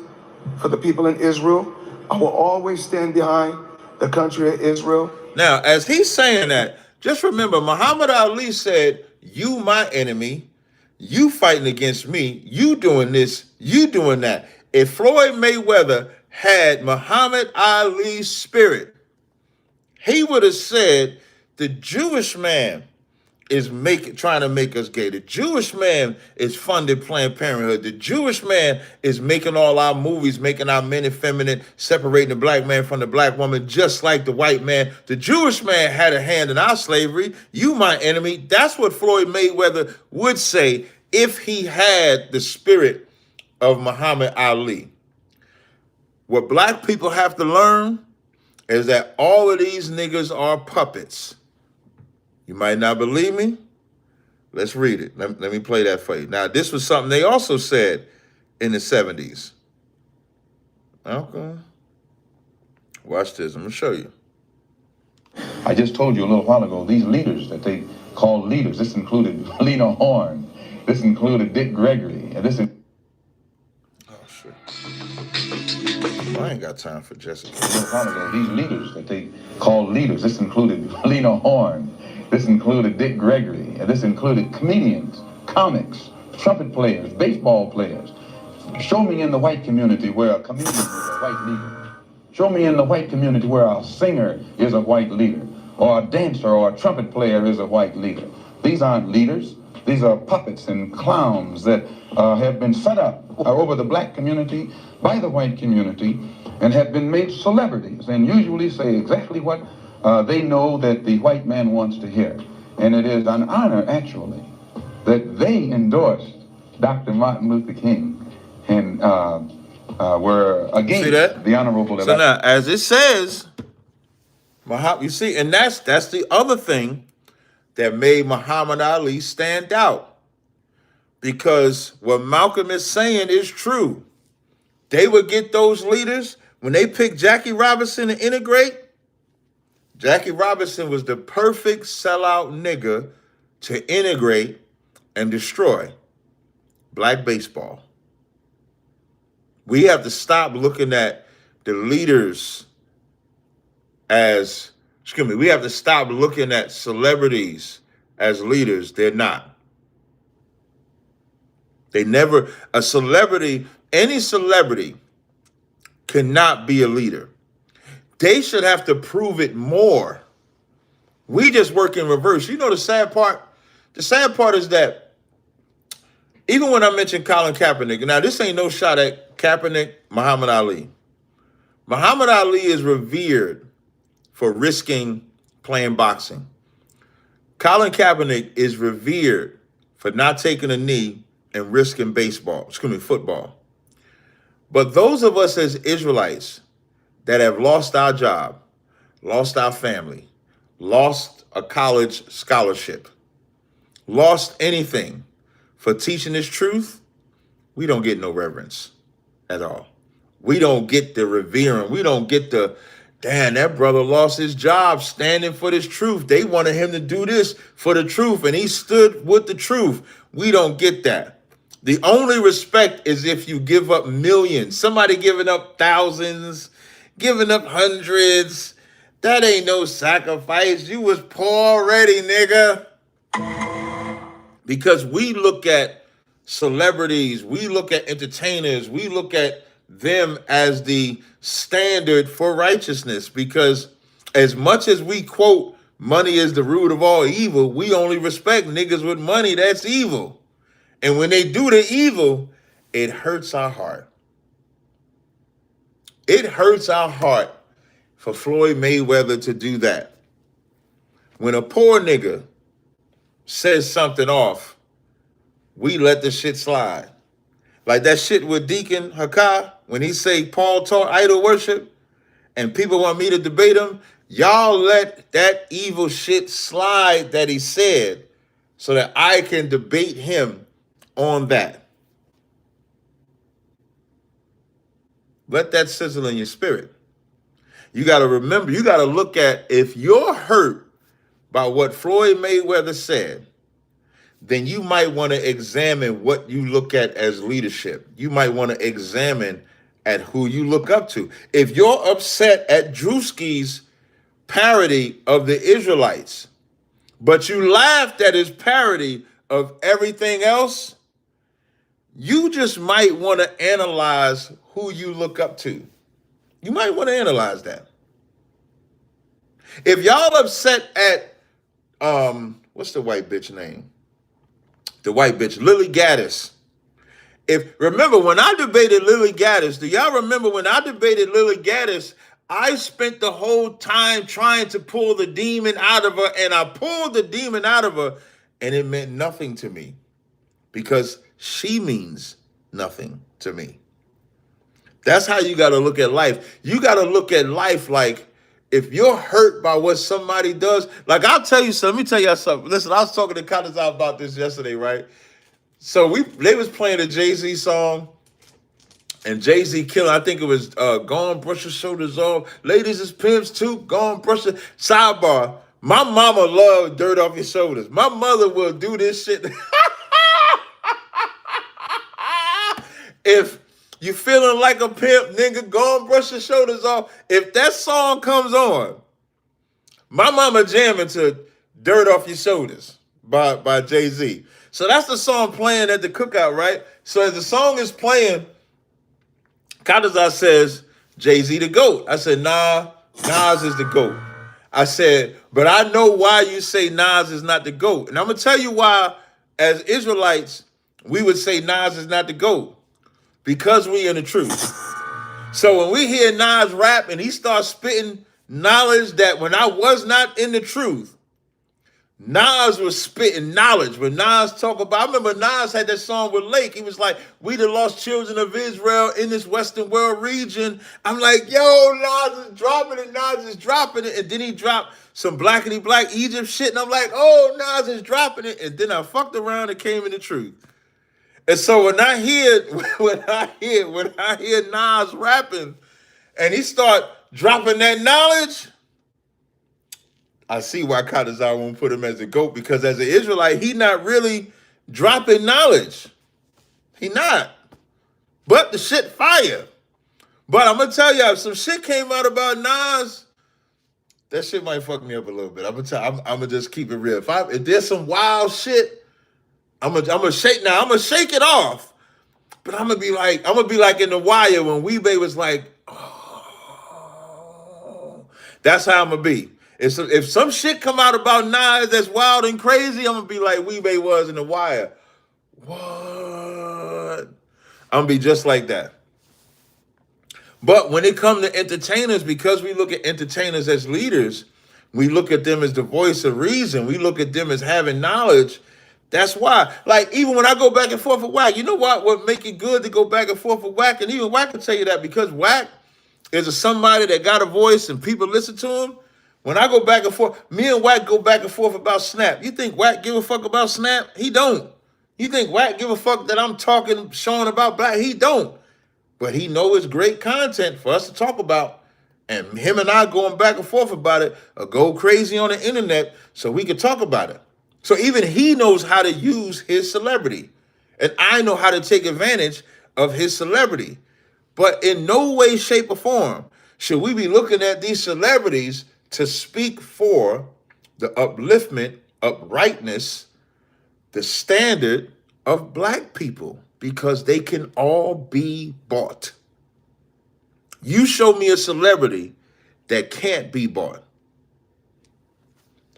for the people in Israel. I will always stand behind the country of Israel. Now, as he's saying that, just remember, Muhammad Ali said, you my enemy, you fighting against me, you doing this, you doing that. If Floyd Mayweather had Muhammad Ali's spirit, he would have said, the Jewish man is trying to make us gay. The Jewish man is funding Planned Parenthood. The Jewish man is making all our movies, making our men effeminate, separating the black man from the black woman, just like the white man. The Jewish man had a hand in our slavery. You my enemy. That's what Floyd Mayweather would say if he had the spirit of Muhammad Ali. What black people have to learn is that all of these niggas are puppets. You might not believe me. Let's read it. Let me play that for you. Now, this was something they also said in the 70s. Okay. Watch this. I'm going to show you. I just told you a little while ago, these leaders that they call leaders, this included Lena Horne, this included Dick Gregory, and this Oh, shit. I ain't got time for Jessica. a little while ago, these leaders that they call leaders, this included Lena Horne, this included Dick Gregory, and this included comedians, comics, trumpet players, baseball players. Show me in the white community where a comedian is a white leader. Show me in the white community where a singer is a white leader, or a dancer or a trumpet player is a white leader. These aren't leaders. These are puppets and clowns that have been set up over the black community by the white community and have been made celebrities and usually say exactly what they know that the white man wants to hear. And it is an honor, actually, that they endorsed Dr. Martin Luther King and were against the honorable election. So now, as it says, you see, and that's the other thing that made Muhammad Ali stand out. Because what Malcolm is saying is true. They would get those leaders, when they picked Jackie Robinson to integrate, Jackie Robinson was the perfect sellout nigga to integrate and destroy black baseball. We have to stop looking at the leaders as, we have to stop looking at celebrities as leaders. They're not. They never, any celebrity cannot be a leader. They should have to prove it more. We just work in reverse. You know the sad part? The sad part is that even when I mention Colin Kaepernick, now this ain't no shot at Kaepernick, Muhammad Ali. Muhammad Ali is revered for risking playing boxing. Colin Kaepernick is revered for not taking a knee and risking football. But those of us as Israelites that have lost our job, lost our family, lost a college scholarship, lost anything for teaching this truth, we don't get no reverence at all. We don't get the revering. We don't get the, damn, that brother lost his job standing for this truth. They wanted him to do this for the truth, and he stood with the truth. We don't get that. The only respect is if you give up millions. Somebody giving up thousands, giving up hundreds. That ain't no sacrifice. You was poor already, nigga. Because we look at celebrities, we look at entertainers, we look at them as the standard for righteousness. Because as much as we quote, money is the root of all evil, we only respect niggas with money that's evil. And when they do the evil, it hurts our heart. It hurts our heart for Floyd Mayweather to do that. When a poor nigga says something off, we let the shit slide. Like that shit with Deacon Hakah, when he say Paul taught idol worship, and people want me to debate him, y'all let that evil shit slide that he said so that I can debate him on that. Let that sizzle in your spirit. You got to remember, you got to look at, if you're hurt by what Floyd Mayweather said, then you might want to examine what you look at as leadership. You might want to examine at who you look up to. If you're upset at Drewski's parody of the Israelites, but you laughed at his parody of everything else, you just might want to analyze who you look up to. You might want to analyze that. If y'all upset at, what's the white bitch name? The white bitch, Lily Gaddis. Remember when I debated Lily Gaddis, do y'all remember when I debated Lily Gaddis, I spent the whole time trying to pull the demon out of her, and I pulled the demon out of her, and it meant nothing to me because she means nothing to me. That's how you got to look at life. You got to look at life like, if you're hurt by what somebody does, like I'll tell you something. Let me tell you something. Listen, I was talking to Tazaryach about this yesterday, right? So they was playing a Jay-Z song, and Jay-Z killing. I think it was "Go on, brush your shoulders off." Ladies is pimps too. Go on, brush your sidebar. My mama loved "Dirt Off Your Shoulders." My mother will do this shit. If you feeling like a pimp, nigga, go and brush your shoulders off. If that song comes on, my mama jamming to "Dirt Off Your Shoulders" by Jay-Z. So that's the song playing at the cookout, right? So as the song is playing, Tazaryach says, Jay-Z the GOAT. I said, nah, Nas is the GOAT. I said, but I know why you say Nas is not the GOAT. And I'm going to tell you why, as Israelites, we would say Nas is not the GOAT. Because we in the truth. So when we hear Nas rap and he starts spitting knowledge that when I was not in the truth, Nas was spitting knowledge. When Nas talk about, I remember Nas had that song with Lake. He was like, "We the lost children of Israel in this Western world region." I'm like, yo, Nas is dropping it, Nas is dropping it. And then he dropped some blackity black Egypt shit. And I'm like, oh, Nas is dropping it. And then I fucked around and came in the truth. And so when I hear Nas rapping and he start dropping that knowledge, I see why Tazaryach won't put him as a GOAT, because as an Israelite, he not really dropping knowledge. He not. But the shit fire. But I'm gonna tell you, if some shit came out about Nas, that shit might fuck me up a little bit. I'm gonna just keep it real. If there's some wild shit, I'm gonna shake now. I'm gonna shake it off, but I'm gonna be like in The Wire when Weebay was like, oh, that's how I'm gonna be. If some shit come out about Nas that's wild and crazy, I'm gonna be like Weebay was in The Wire. What? I'm gonna be just like that. But when it comes to entertainers, because we look at entertainers as leaders, we look at them as the voice of reason. We look at them as having knowledge. That's why, like, even when I go back and forth with Wack, you know what make it good to go back and forth with Wack? And even Wack can tell you that, because Wack is somebody that got a voice and people listen to him. When I go back and forth, me and Wack go back and forth about Snap. You think Wack give a fuck about Snap? He don't. You think Wack give a fuck that I'm talking, showing about Black? He don't. But he know it's great content for us to talk about. And him and I going back and forth about it or go crazy on the internet so we can talk about it. So even he knows how to use his celebrity. And I know how to take advantage of his celebrity. But in no way, shape, or form should we be looking at these celebrities to speak for the upliftment, uprightness, the standard of Black people, because they can all be bought. You show me a celebrity that can't be bought.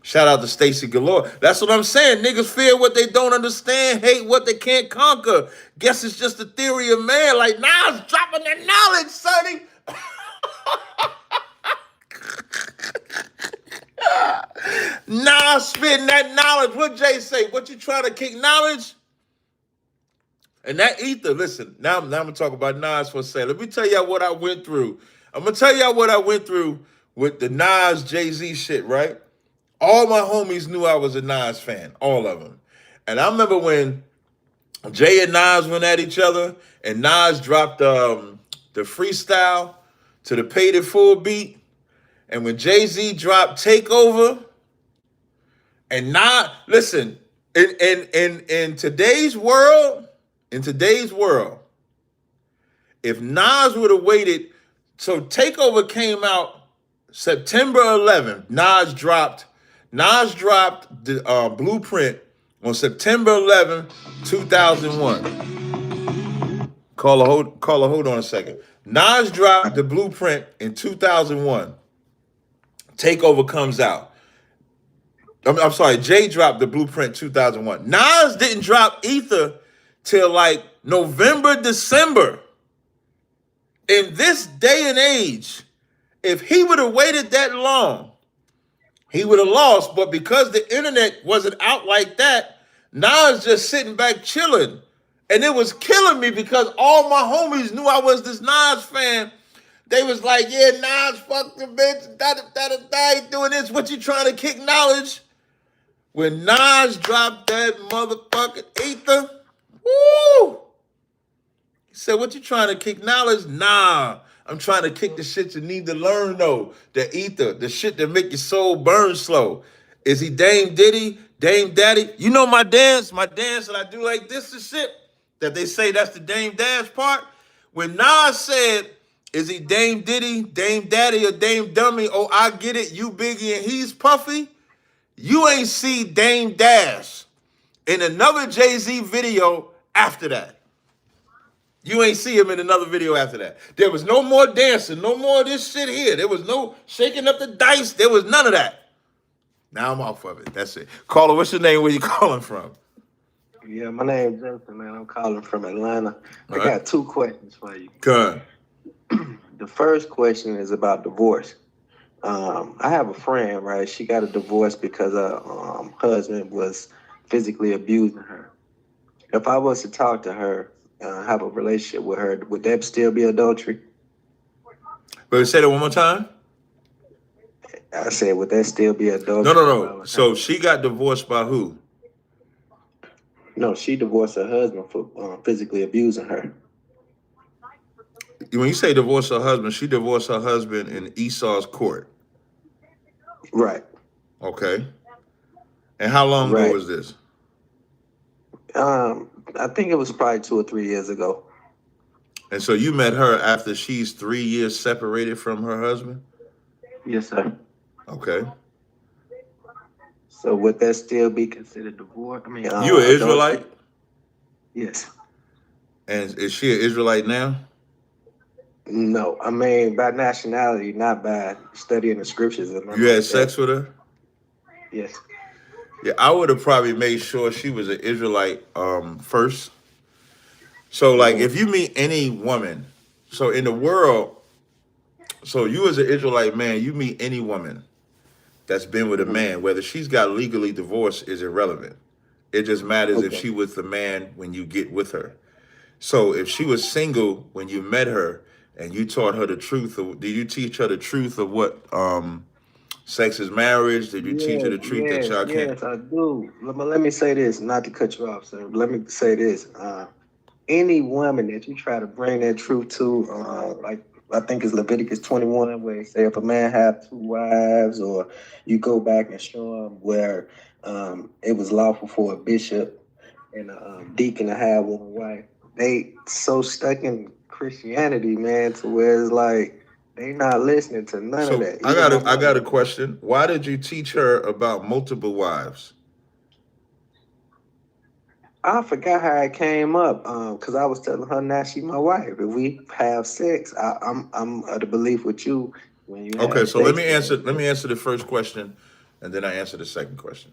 Shout out to Stacey Galore. That's what I'm saying. Niggas fear what they don't understand, hate what they can't conquer. Guess it's just the theory of man. Like, Nas dropping that knowledge, sonny. Nas spitting that knowledge. What Jay say? What you trying to kick knowledge? And that ether, listen, now I'm going to talk about Nas for a second. Let me tell y'all what I went through. I'm going to tell y'all what I went through with the Nas Jay-Z shit, right? All my homies knew I was a Nas fan, all of them. And I remember when Jay and Nas went at each other and Nas dropped the freestyle to the Paid It Full beat. And when Jay-Z dropped Takeover, and Nas, listen, in today's world, if Nas would have waited, so Takeover came out September 11th. Nas dropped the Blueprint on September 11th, 2001. Caller, hold on a second. Nas dropped the Blueprint in 2001. Takeover comes out. I'm sorry, Jay dropped the Blueprint 2001. Nas didn't drop Ether till like November, December. In this day and age, if he would have waited that long, he would have lost. But because the internet wasn't out like that, Nas just sitting back chilling. And it was killing me because all my homies knew I was this Nas fan. They was like, yeah, Nas, fuck the bitch, da-da-da-da-da, he doing this. What you trying to kick knowledge? When Nas dropped that motherfucking ether, woo! He said, what you trying to kick knowledge? Nah, I'm trying to kick the shit you need to learn, though. The ether, the shit that make your soul burn slow. Is he Dame Diddy, Dame Daddy? You know my dance that I do like this and shit, that they say that's the Dame Dash part. When Nas said, is he Dame Diddy, Dame Daddy, or Dame Dummy? Oh, I get it, you Biggie and he's Puffy. You ain't see Dame Dash in another Jay-Z video after that. You ain't see him in another video after that. There was no more dancing, no more of this shit here. There was no shaking up the dice. There was none of that. Now I'm off of it. That's it. Caller, what's your name? Where you calling from? Yeah, my name's Justin, man. I'm calling from Atlanta. I got two questions for you. Good. The first question is about divorce. I have a friend, right? She got a divorce because her husband was physically abusing her. If I was to talk to her, have a relationship with her, would that still be adultery? But say that one more time. I said, would that still be adultery? No. So she got divorced by who? No, she divorced her husband for physically abusing her. When you say divorce her husband, she divorced her husband in Esau's court. Right. Okay. And how long ago was this? I think it was probably 2 or 3 years ago. And so you met her after she's 3 years separated from her husband? Yes, sir. Okay. So would that still be considered divorce? I mean, you an Israelite? Yes. And is she an Israelite now? No, I mean by nationality, not by studying the scriptures. You had sex with her? Yes. Yeah, I would have probably made sure she was an Israelite first. So, like, if you meet any woman, so in the world, so you as an Israelite man, you meet any woman that's been with a man, whether she's got legally divorced is irrelevant. It just matters if she was the man when you get with her. So if she was single when you met her and you taught her the truth, did you teach her the truth of what sex is marriage? Did you teach her the truth that y'all can't? Yes, I do. Let me say this, not to cut you off, sir. Let me say this. Any woman that you try to bring that truth to, like I think it's Leviticus 21, where it say if a man have 2 wives, or you go back and show him where it was lawful for a bishop and a deacon to have 1 wife. They so stuck in Christianity, man, to where it's like they not listening to none of that. I got a question. Why did you teach her about multiple wives? I forgot how it came up, because I was telling her now she my wife. If we have sex, I'm of the belief with you when you. Okay, so let me answer the first question, and then I answer the second question.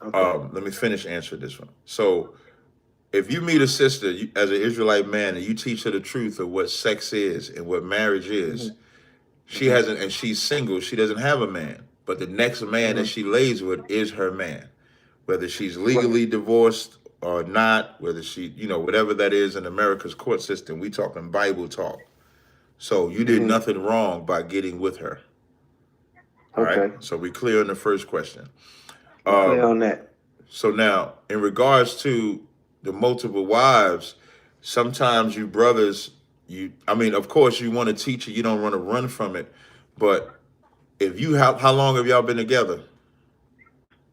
Okay. Let me finish answering this one. So, if you meet a sister as an Israelite man and you teach her the truth of what sex is and what marriage is, she hasn't, and she's single. She doesn't have a man, but the next man that she lays with is her man, whether she's legally divorced or not, whether she, whatever that is in America's court system. We talking Bible talk. So you did nothing wrong by getting with her. All right. So we clear on the first question. Clear on that. So now, in regards to the multiple wives, sometimes you brothers, of course you want to teach it. You don't want to run from it. But if you have, how long have y'all been together?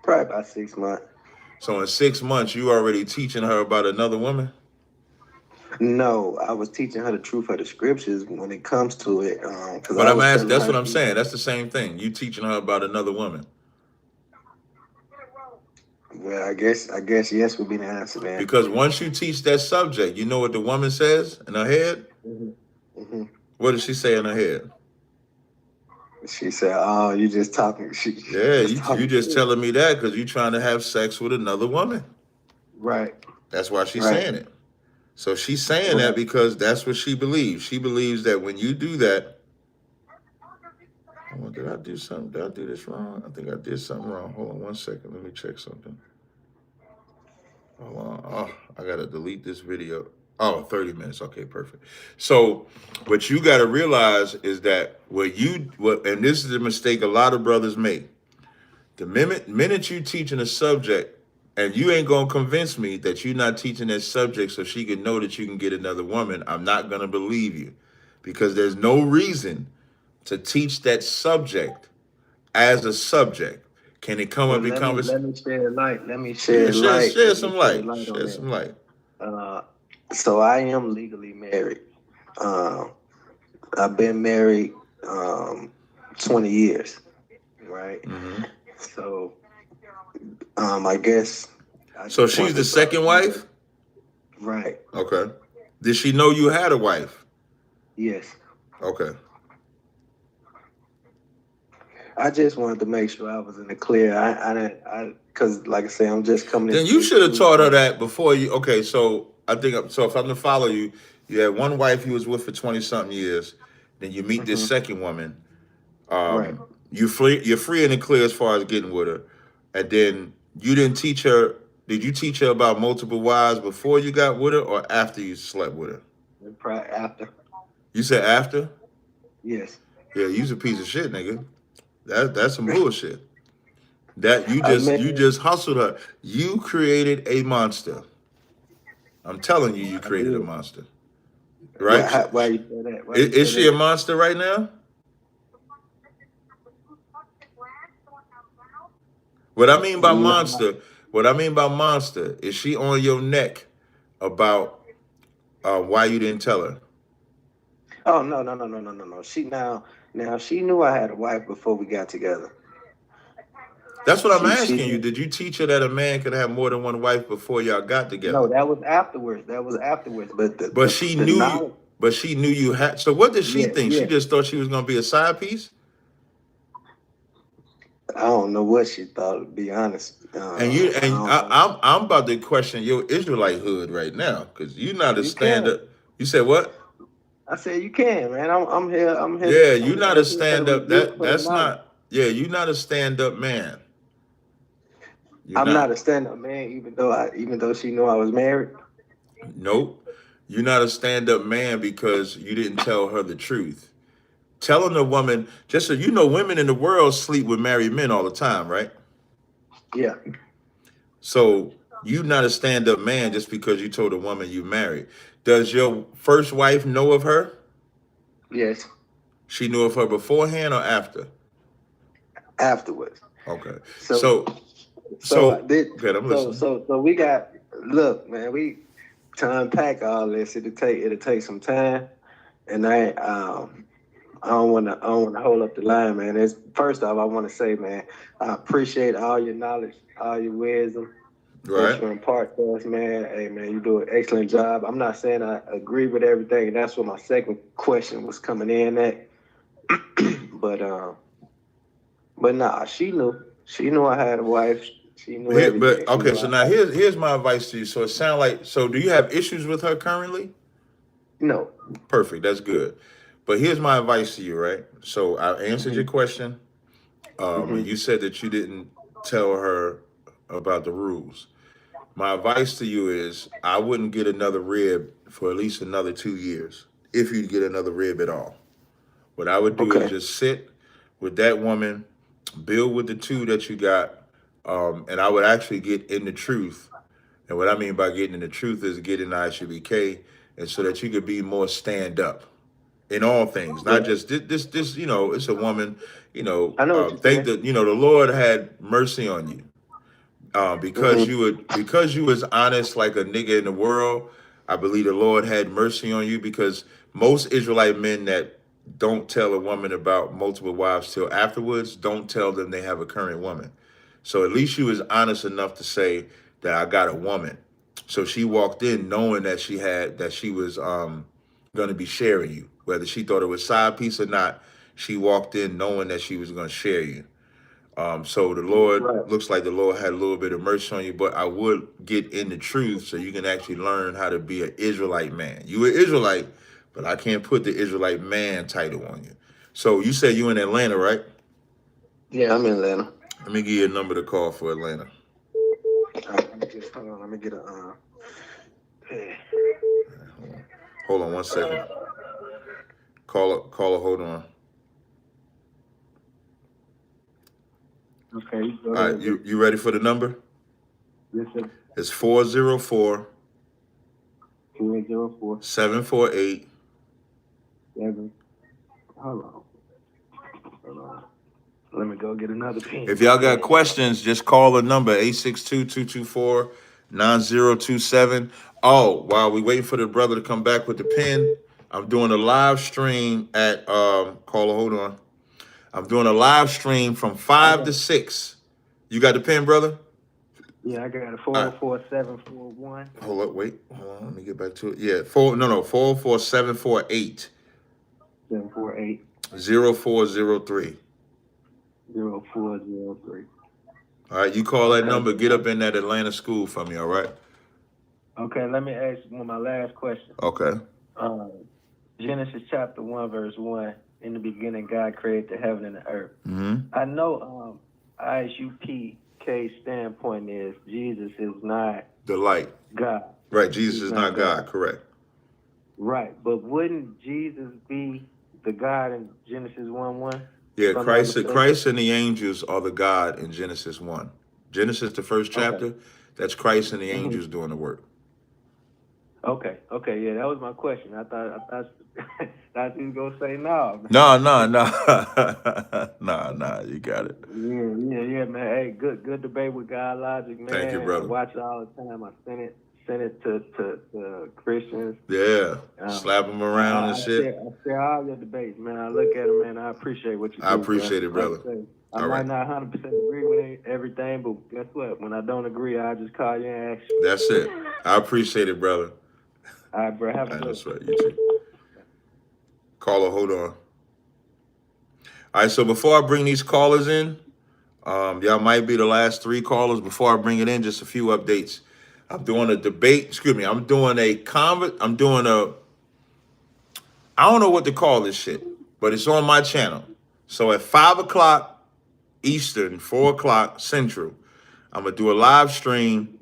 Probably about 6 months. So in 6 months, you already teaching her about another woman? No, I was teaching her the truth of the scriptures when it comes to it. But I'm asking, that's what I'm saying. That's the same thing. You teaching her about another woman. Well, I guess yes would be the answer, man. Because once you teach that subject, you know what the woman says in her head? What does she say in her head? She said, "Oh, you just talking." You just telling me that because you're trying to have sex with another woman. Right. That's why she's saying it. So she's saying that because that's what she believes. She believes that when you do that, did I do something? Did I do this wrong? I think I did something wrong. Hold on 1 second. Let me check something. Hold on. Oh, I gotta delete this video. Oh, 30 minutes. Okay, perfect. So what you gotta realize is that and this is a mistake a lot of brothers make. The minute you teaching a subject and you ain't gonna convince me that you're not teaching that subject so she can know that you can get another woman, I'm not gonna believe you. Because there's no reason to teach that subject as a subject. Can it come Well, up in conversation? let me shed light. Let me shed light. Share some light. on Share that. some light. So I am legally married. I've been married 20 years, right? Mm-hmm. So I guess. So she's the second wife? Right. Okay. Did she know you had a wife? Yes. Okay. I just wanted to make sure I was in the clear. Because like I say, I'm just coming. Then you should have taught her that before you. Okay, so I think so. If I'm to follow you, you had one wife you was with for 20-something years. Then you meet this second woman. Right. You're free and clear as far as getting with her, and then you didn't teach her. Did you teach her about multiple wives before you got with her, or after you slept with her? After. You said after? Yes. Yeah, you's a piece of shit, nigga. That's some bullshit. That you just hustled her. You created a monster. I'm telling you, you created a monster. Right? Why you say that? Is she a monster right now? What I mean by monster, is she on your neck about why you didn't tell her? Oh no. She knew I had a wife before we got together. That's what I'm asking you. Did you teach her that a man could have more than one wife before y'all got together? No, that was afterwards. But she knew you had. So what did she think? Yeah. She just thought she was gonna be a side piece. I don't know what she thought, to be honest. I'm about to question your Israelite hood right now because you're not a stand-up. You said what? I said you can, man. I'm here. Yeah, you're not a stand-up. That's not. Yeah, you're not a stand-up man. I'm not a stand-up man, even though she knew I was married. Nope. You're not a stand-up man because you didn't tell her the truth. Telling a woman, just so you know, women in the world sleep with married men all the time, right? Yeah. So you're not a stand-up man just because you told a woman you married. Does your first wife know of her? Yes. She knew of her beforehand or after? Afterwards. Okay. So we got, look, man, we to unpack all this. It'll take some time, and I don't want to hold up the line, man. First off, I want to say, man, I appreciate all your knowledge, all your wisdom that you impart to us, man. Hey, man, you do an excellent job. I'm not saying I agree with everything, and that's what my second question was coming in at. But nah, she knew I had a wife. She knew everything. But okay, so now here's my advice to you. So it sounds like, so do you have issues with her currently? No. Perfect. That's good. But here's my advice to you, right? So I answered your question. And you said that you didn't tell her about the rules. My advice to you is I wouldn't get another rib for at least another 2 years, if you get another rib at all. What I would do is just sit with that woman, build with the two that you got, and I would actually get in the truth. And what I mean by getting in the truth is getting the ISUBK, and so that you could be more stand up in all things, not just this. You know, it's a woman. You know, thank the the Lord had mercy on you because you was honest like a nigga in the world. I believe the Lord had mercy on you because most Israelite men that don't tell a woman about multiple wives till afterwards don't tell them they have a current woman. So at least she was honest enough to say that I got a woman. So she walked in knowing that she was going to be sharing you, whether she thought it was side piece or not. She walked in knowing that she was going to share you. So the Lord looks like the Lord had a little bit of mercy on you, but I would get in the truth so you can actually learn how to be an Israelite man. You an Israelite, but I can't put the Israelite man title on you. So you said you in Atlanta, right? Yeah, I'm in Atlanta. Let me give you a number to call for Atlanta. just hold on. Let me get a. Hold on 1 second. Caller, hold on. Okay. All right, you ready for the number? Yes, sir. It's 404 404 748 7. Hold on. Let me go get another pen. If y'all got questions, just call the number 862-224-9027. Oh, while we waiting for the brother to come back with the pen, I'm doing a live stream at caller, hold on. I'm doing a live stream from 5 to 6. You got the pen, brother? Yeah, I got it. 404-741. Hold up, wait. Hold on, let me get back to it. Yeah, 404-748 748 0403. 0403. All right, you call that number, get up in that Atlanta school for me, all right? Okay, let me ask my last question. Okay. Genesis chapter 1, verse 1. In the beginning, God created the heaven and the earth. Mm-hmm. I know ISUPK's standpoint is Jesus is not The light. God. Right, Jesus is not God, correct. Right, but wouldn't Jesus be the God in Genesis 1:1? Yeah, Christ and the angels are the God in Genesis 1. Genesis, the first chapter, that's Christ and the angels doing the work. Okay, yeah, that was my question. I thought he was gonna say no. No, you got it. Yeah, man. Hey, good debate with God Logic, man. Thank you, brother. I watch it all the time. I send it to Christians. Yeah, slap them around and shit. I share all your debates, man. I look at them, man. I appreciate what you do. I appreciate it, brother. I might not 100% agree with everything, but guess what? When I don't agree, I just call you and ask you. That's it. I appreciate it, brother. All right, bro. Have a good one. That's right. You too. Caller, hold on. All right, so before I bring these callers in, y'all might be the last 3 callers. Before I bring it in, just a few updates. I'm doing a debate. Excuse me. I don't know what to call this shit, but it's on my channel. So at 5 o'clock Eastern, 4 o'clock Central, I'm going to do a live stream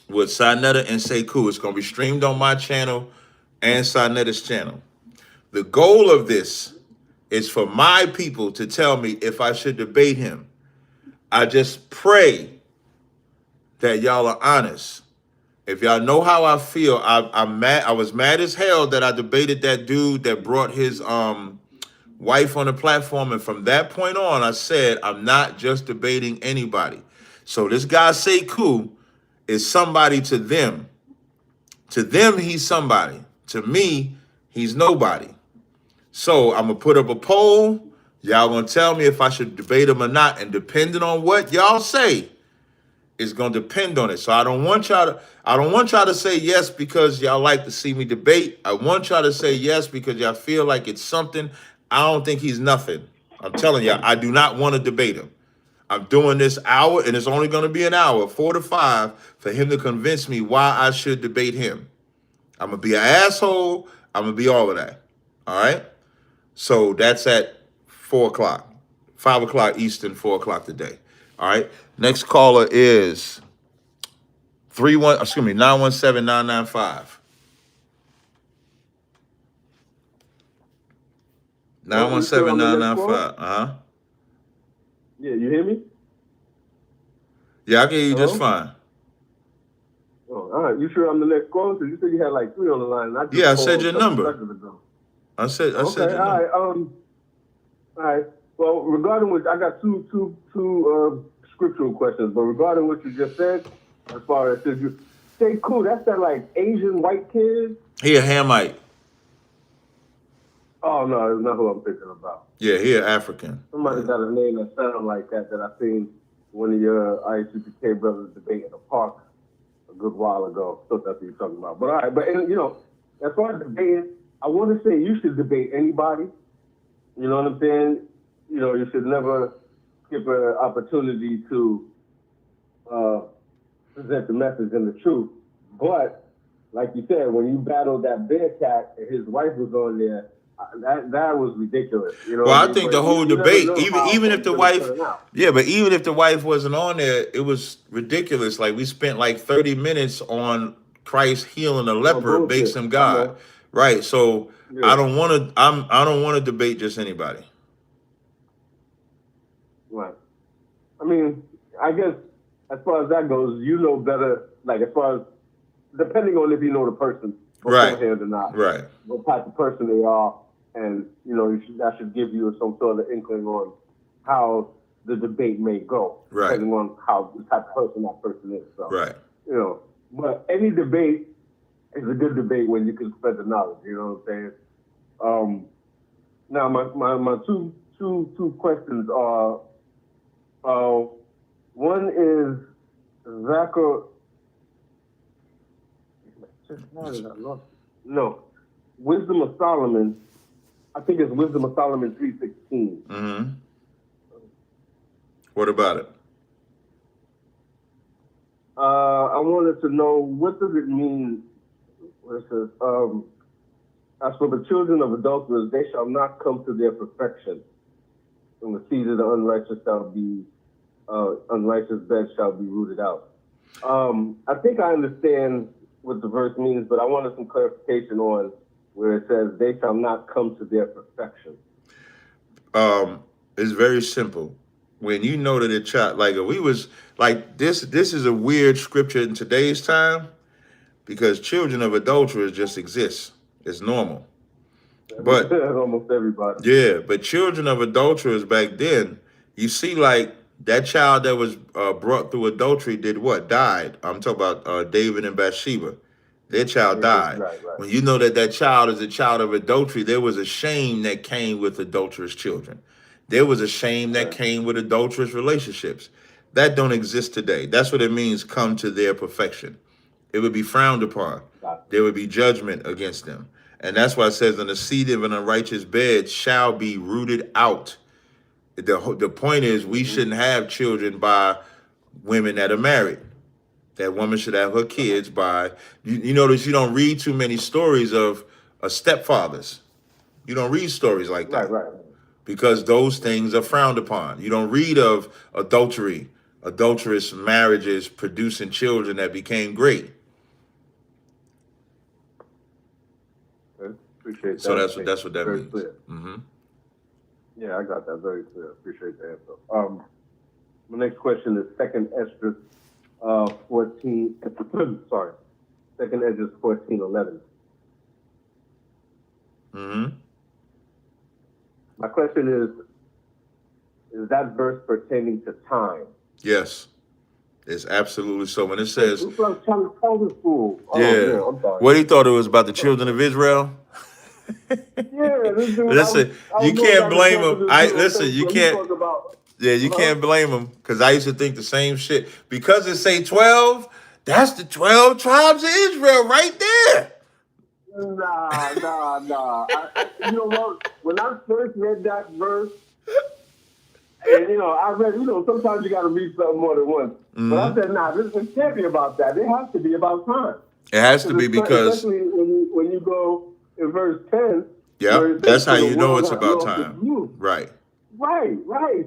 with Sinetta and Sekou. It's going to be streamed on my channel and Sinetta's channel. The goal of this is for my people to tell me if I should debate him. I just pray that y'all are honest. If y'all know how I feel, I'm mad. I was mad as hell that I debated that dude that brought his wife on the platform. And from that point on, I said, I'm not just debating anybody. So this guy Sekou is somebody to them. To them, he's somebody. To me, he's nobody. So I'm going to put up a poll. Y'all going to tell me if I should debate him or not. And depending on what y'all say, it's going to depend on it. So I don't want y'all to say yes because y'all like to see me debate. I want y'all to say yes because y'all feel like it's something. I don't think he's nothing. I'm telling y'all, I do not want to debate him. I'm doing this hour, and it's only going to be an hour, 4 to 5, for him to convince me why I should debate him. I'm going to be an asshole. I'm going to be all of that. All right? So that's at 4 o'clock, 5 o'clock Eastern, 4 o'clock today. All right. Next caller is 917-995. 917-995. Yeah, you hear me? Yeah, I can hear you just fine. Oh, all right. You sure I'm the next caller? Because you said you had like 3 on the line. And I said your number. I said your number. All right. Well, regarding which, I got two scriptural questions, but regarding what you just said, as far as you say, cool, that's that like Asian white kid. He a Hamite. Oh no, that's not who I'm thinking about. Yeah, he an African. Somebody got a name that sounded like that I seen one of your ISUPK brothers debate in the park a good while ago. So that's what you're talking about. But all right, but as far as debating, I want to say you should debate anybody. You know what I'm saying? You should never skip an opportunity to present the message and the truth. But like you said, when you battled that Bearcat and his wife was on there, that was ridiculous. You know. Well, what I mean? think But the whole you never debate, know how even if it's the gonna wife, turn out. yeah, but even if the wife wasn't on there, it was ridiculous. Like we spent like 30 minutes on Christ healing a leper makes bullshit. him I God, know. right? So Yeah. I don't want to. I don't want to debate just anybody. Right. I mean, I guess as far as that goes, you know better. Like as far as depending on if you know the person beforehand or not, Right. what type of person they are, and you know that should give you some sort of inkling on how the debate may go, Right. depending on how the type of person that person is. So, Right. you know, but any debate is a good debate when you can spread the knowledge. You know what I'm saying? Now my two questions are, one is Wisdom of Solomon. I think it's Wisdom of Solomon 3:16. Mm-hmm. What about it? I wanted to know, what does it mean? It says, as for the children of adulterers, they shall not come to their perfection. From the seed of the unrighteous unrighteous bed shall be rooted out. I think I understand what the verse means, but I wanted some clarification on where it says they shall not come to their perfection. It's very simple. When you know that a child, like we was like this is a weird scripture in today's time because children of adulterers just exist. It's normal. But almost everybody. Yeah, but children of adulterers back then, you see, like that child that was brought through adultery did what? Died. I'm talking about David and Bathsheba. Their child died. Right. When you know that child is a child of adultery, there was a shame that came with adulterous children. There was a shame that came with adulterous relationships. That don't exist today. That's what it means, come to their perfection. It would be frowned upon. There would be judgment against them. And that's why it says, and the seed of an unrighteous bed shall be rooted out. The point is, we shouldn't have children by women that are married. That woman should have her kids by, you notice you don't read too many stories of stepfathers. You don't read stories like that. Right. Because those things are frowned upon. You don't read of adulterous marriages producing children that became great. Appreciate that. So that's what that very means. Clear. Mm-hmm. Yeah, I got that very clear. Appreciate the answer. My next question is 2nd Esdras 14. Sorry, 2nd Esdras 14:11. Mm-hmm. My question is that verse pertaining to time? Yes, it's absolutely so. When it says, I'm trying to tell this fool. Oh, yeah, man, I'm sorry. what he thought it was about the children of Israel. Yeah, this dude. Listen, you can't blame him. You can't. Yeah, you can't blame him because I used to think the same shit. Because it say 12, that's the 12 tribes of Israel right there. Nah. You know what? When I first read that verse, and I read, sometimes you got to read something more than once. Mm-hmm. But I said, nah, this can't be about that. It has to be about time. It has to be because, especially when you go in verse 10. Yeah, that's how you know it's about time. Right. Right.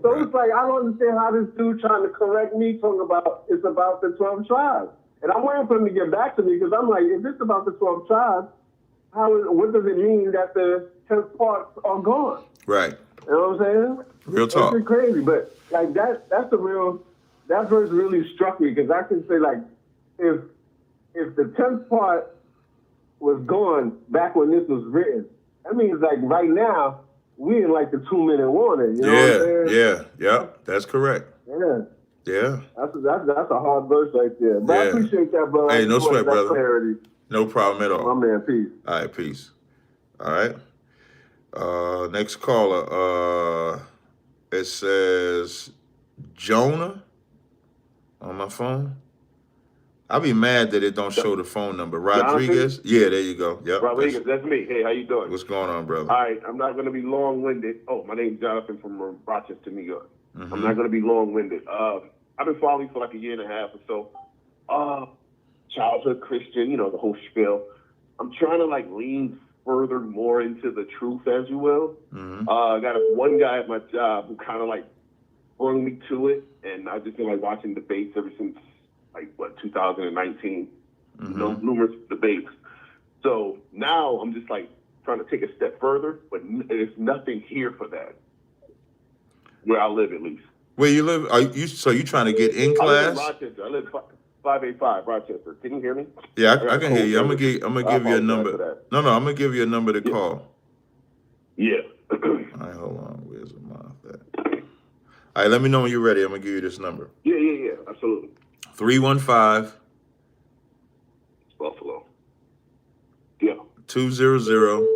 So It's like, I don't understand how this dude trying to correct me talking about it's about the 12 tribes. And I'm waiting for him to get back to me because I'm like, if it's about the 12 tribes, what does it mean that the 10 parts are gone? Right. You know what I'm saying? Real talk. It's crazy, but like that verse really struck me because I can say like, if the 10th part was gone back when this was written, that means like right now we in like the 2-minute warning. You know what I'm saying? Yeah, that's correct. Yeah. Yeah. That's a hard verse right there. But I appreciate that, bro. Hey, no sweat, brother. Clarity. No problem at all. My man, peace. All right, peace. All right. Next caller. It says Jonah on my phone. I'll be mad that it don't show the phone number. Rodriguez? Jonathan? Yeah, there you go. Yep. Rodriguez, that's me. Hey, how you doing? What's going on, brother? All right, I'm not going to be long-winded. Oh, my name's Jonathan from Rochester, New York. Mm-hmm. I'm not going to be long-winded. I've been following for like a year and a half or so. Childhood Christian, the whole spiel. I'm trying to like lean further more into the truth, as you will. Mm-hmm. I got one guy at my job who kind of like brought me to it, and I've just been like watching debates ever since 2019. Mm-hmm. Numerous debates. So now I'm just like trying to take a step further, but there's nothing here for that. Where I live, at least. Where you live? So you trying to get in class? I live in Rochester. I live 585 Rochester. Can you hear me? Yeah, I can hear you. I'm gonna give you a number. No, I'm gonna give you a number to call. Yeah. All right, hold on. Where's the mouth at? All right, let me know when you're ready. I'm gonna give you this number. Yeah, absolutely. 315. Buffalo. Yeah. 200.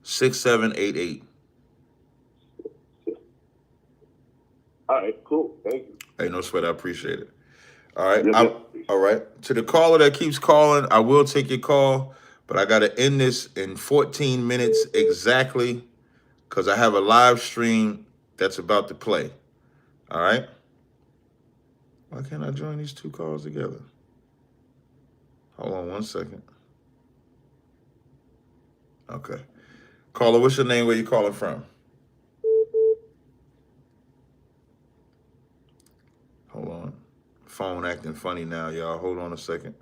6788. All right, cool. Thank you. Hey, no sweat. I appreciate it. All right. All right. To the caller that keeps calling, I will take your call, but I got to end this in 14 minutes exactly because I have a live stream that's about to play. All right. Why can't I join these two calls together? Hold on 1 second. Okay. Caller, what's your name? Where you calling from? Hold on. Phone acting funny now, y'all. Hold on a second.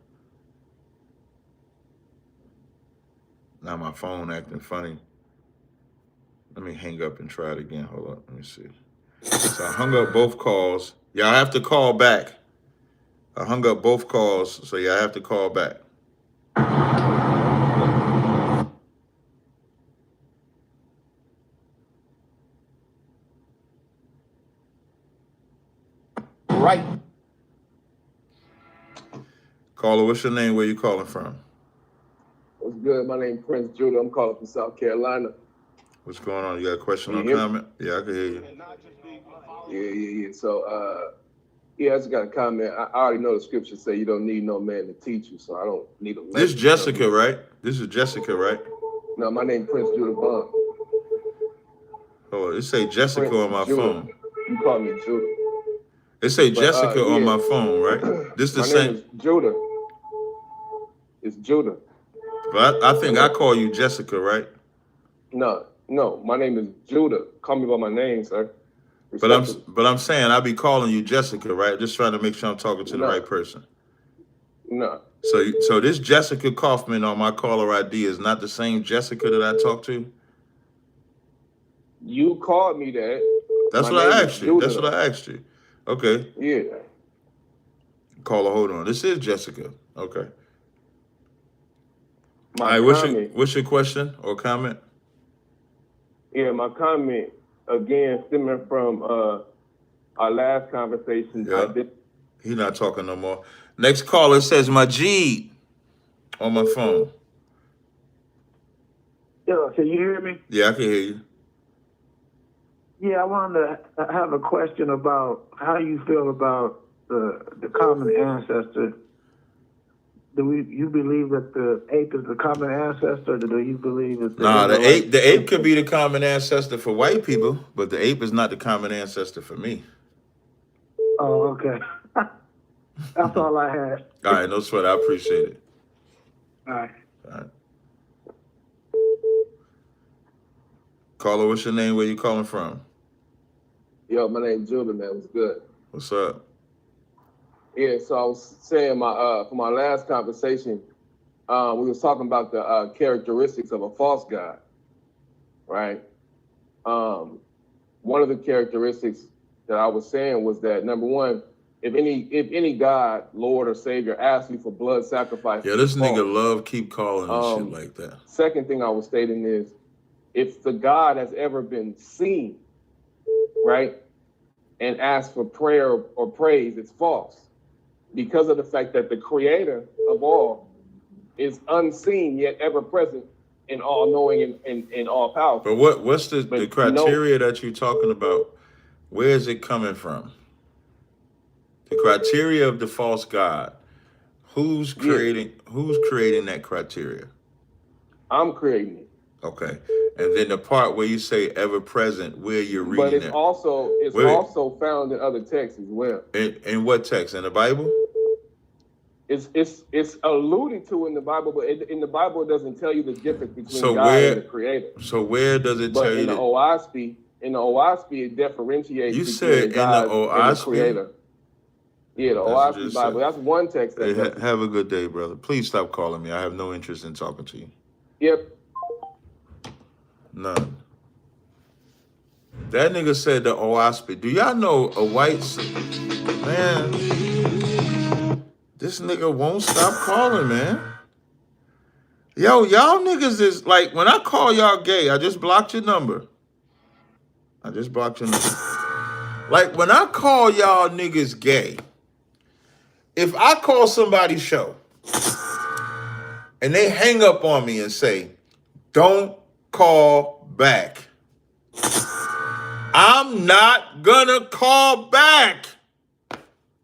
Now my phone acting funny. Let me hang up and try it again. Hold on. Let me see. So I hung up both calls. Y'all have to call back. I hung up both calls, so y'all have to call back. Right. Caller, what's your name? Where you calling from? What's good? My name is Prince Judah. I'm calling from South Carolina. What's going on? You got a question or Can you hear comment? Yeah, I can hear you. Yeah. So, I just got a comment. I already know the scriptures say you don't need no man to teach you, so I don't need a lesson. This is Jessica, right? This is Jessica, right? No, my name is Prince Judah Bond. Oh, it say Jessica Prince on my Judah. phone. You call me Judah. It say But, Jessica on my phone, right? This the my same. name is Judah. It's Judah. But I think I call you Jessica, right? No, my name is Judah. Call me by my name, sir. But I'm saying I be calling you Jessica, right? Just trying to make sure I'm talking to the right person. No. So this Jessica Kaufman on my caller ID is not the same Jessica that I talked to? You called me that. That's My what I name asked is you. Judah, That's what I asked you. Okay. Yeah. Caller, hold on. This is Jessica. Okay. My All right, comment. what's your question or comment? Yeah, my comment, again, stemming from our last conversation. Yeah. He not talking no more. Next caller says Majid on my phone. Yeah, can you hear me? Yeah, I can hear you. Yeah, I wanted to have a question about how you feel about the common ancestor. You believe that the ape is the common ancestor, or do you believe that the ape could be the common ancestor for white people, but the ape is not the common ancestor for me. Oh, okay. That's all I had. All right, no sweat. I appreciate it. All right. All right. Caller, what's your name? Where you calling from? Yo, my name's Judah, man. What's good? What's up? Yeah, so I was saying for my last conversation, we was talking about the characteristics of a false god, right? One of the characteristics that I was saying was that, number one, if any God, Lord or Savior asks you for blood sacrifice, Yeah, this nigga love keep calling and shit like that. Second thing I was stating is, if the God has ever been seen, right, and asked for prayer or praise, it's false. Because of the fact that the creator of all is unseen yet ever present and all knowing and all powerful. But what's the criteria that you're talking about? Where is it coming from? The criteria of the false god. Who's creating that criteria? I'm creating it. Okay. And then the part where you say ever present, where you're reading but it's it. also found in other texts as well. In what text? In the Bible? It's alluded to in the Bible, but in the Bible it doesn't tell you the difference between So God and the Creator. So where does it But tell you in the that? OSP, it differentiates You between said in the God and the OSP? Creator. Yeah, the That's what OSP you Bible. said. That's one text. Hey, That have a good day, brother. Please stop calling me. I have no interest in talking to you. Yep. None. That nigga said the OSP. Do y'all know a white man? This nigga won't stop calling, man. Yo, y'all niggas is like, when I call y'all gay, I just blocked your number. I just blocked your number. Like, when I call y'all niggas gay, if I call somebody's show and they hang up on me and say, don't call back, I'm not gonna call back.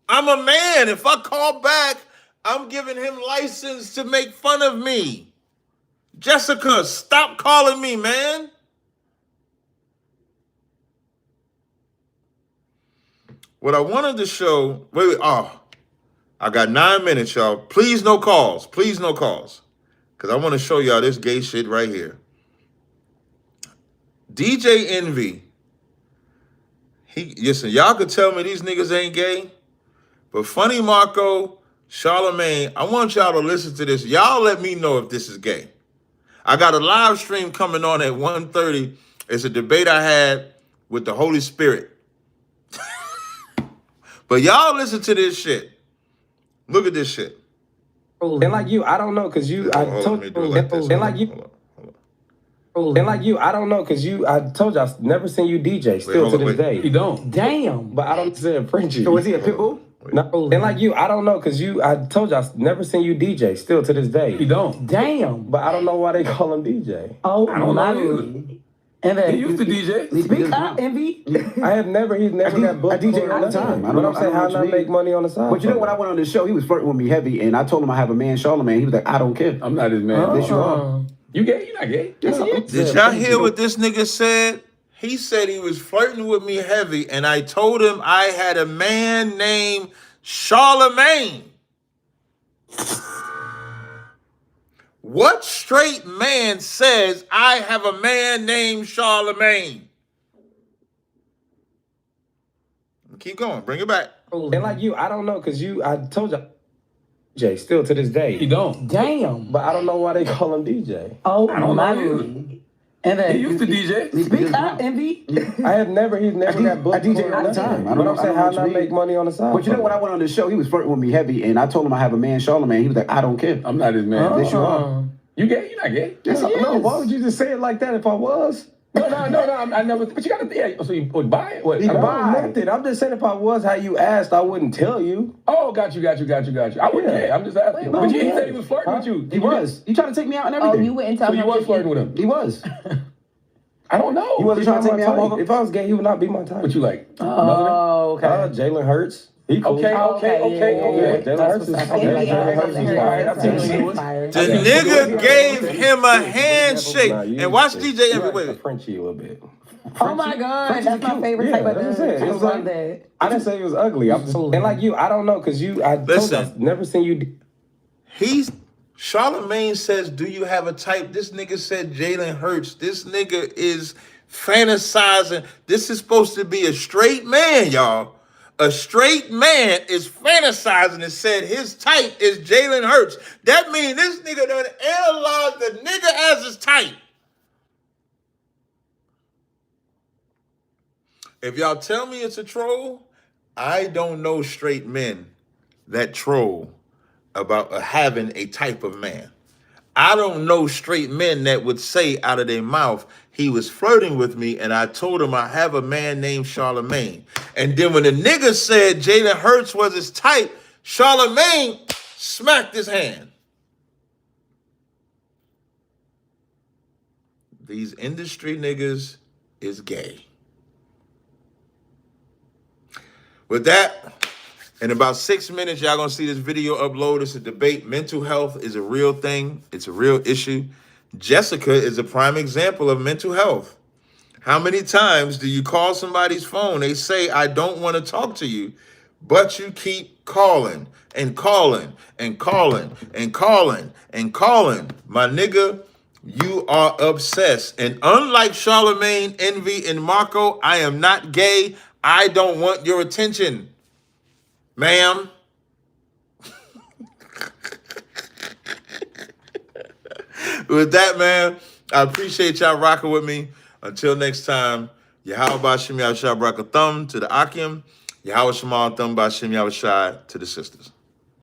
I'm a man. If I call back, I'm giving him license to make fun of me. Jessica, stop calling me, man. What I wanted to show, I got 9 minutes, y'all. Please no calls. Please no calls. Because I want to show y'all this gay shit right here. DJ Envy. Listen, y'all could tell me these niggas ain't gay. But Funny Marco, Charlemagne, I want y'all to listen to this. Y'all let me know if this is gay. I got a live stream coming on at 1:30. It's a debate I had with the Holy Spirit. But y'all listen to this shit. Look at this shit. And like you, I don't know, cause you, I told you, and like you, I don't know, cause you, I told you, I never seen you DJ. Still to this day, you don't. Damn. But I don't say Frenchie. So is he a pit bull? No. And like you, I don't know, cause you, I told you, I never seen you DJ. Still to this day, you don't. Damn. But I don't know why they call him DJ. Oh, I don't know. And then he used to DJ. Speak up, Envy. I have never. He's never got booked. I DJ all the time. But I'm saying, how not make money on the side? But you know, when I went on the show, he was flirting with me heavy, and I told him I have a man, Charlemagne. He was like, I don't care. I'm not his man. Yes, you are. You gay? You not gay? Did y'all hear what this nigga said? He said he was flirting with me heavy, and I told him I had a man named Charlemagne. What straight man says I have a man named Charlemagne? Keep going. Bring it back. And like you, I don't know, because you, I told you, DJ, still to this day. You don't. Damn. But I don't know why they call him DJ. Oh, I don't know. And then he used to DJ. Speak up, Envy. I have never, he's never got booked. I DJ all the time. But I'm saying, how not make money on the side? But you know, when I went on the show, he was flirting with me heavy, and I told him I have a man, Charlemagne. He was like, I don't care. I'm not his man. Yes, you are. You gay? You not gay? Yes, no, why would you just say it like that if I was? No, I never, but you gotta, yeah, so you would buy it? What? You buy nothing. I'm just saying if I was how you asked, I wouldn't tell you. Oh, got you. I wouldn't care. I'm just asking. But he said he was flirting with you. He was. He tried to take me out and everything. Oh, you wouldn't tell him. So you was flirting with him? He was. I don't know. He wasn't trying to take me out. If I was gay, he would not be my type. What you like? Oh, okay. Jalen Hurts. He cool. Okay. Jalen Hurts is The nigga gave him a handshake. And watch DJ Envy. Wait. Frenchie a little bit. Oh my God, that's my favorite type of dude. I love that. I didn't say he was ugly. I'm just, and like you, I don't know, because you, I never seen you. Charlemagne says, do you have a type? This nigga said Jalen Hurts. This nigga is fantasizing. This is supposed to be a straight man, y'all. A straight man is fantasizing and said his type is Jalen Hurts. That means this nigga done analyzed the nigga as his type. If y'all tell me it's a troll, I don't know straight men that troll about having a type of man. I don't know straight men that would say out of their mouth, he was flirting with me and I told him I have a man named Charlemagne. And then when the nigga said Jalen Hurts was his type, Charlemagne smacked his hand. These industry niggas is gay. With that, in about 6 minutes, y'all gonna see this video upload. It's a debate. Mental health is a real thing. It's a real issue. Jessica is a prime example of mental health. How many times do you call somebody's phone? They say, I don't want to talk to you, But you keep calling and calling and calling and calling and calling. My nigga, you are obsessed. And unlike Charlemagne, Envy, and Marco, I am not gay. I don't want your attention, ma'am. With that, man, I appreciate y'all rocking with me. Until next time, Yahweh Shem Yahweh Shai Barakathum to the Akim, Yahweh Shemal Thum Bashem Yahweh Shai to the sisters.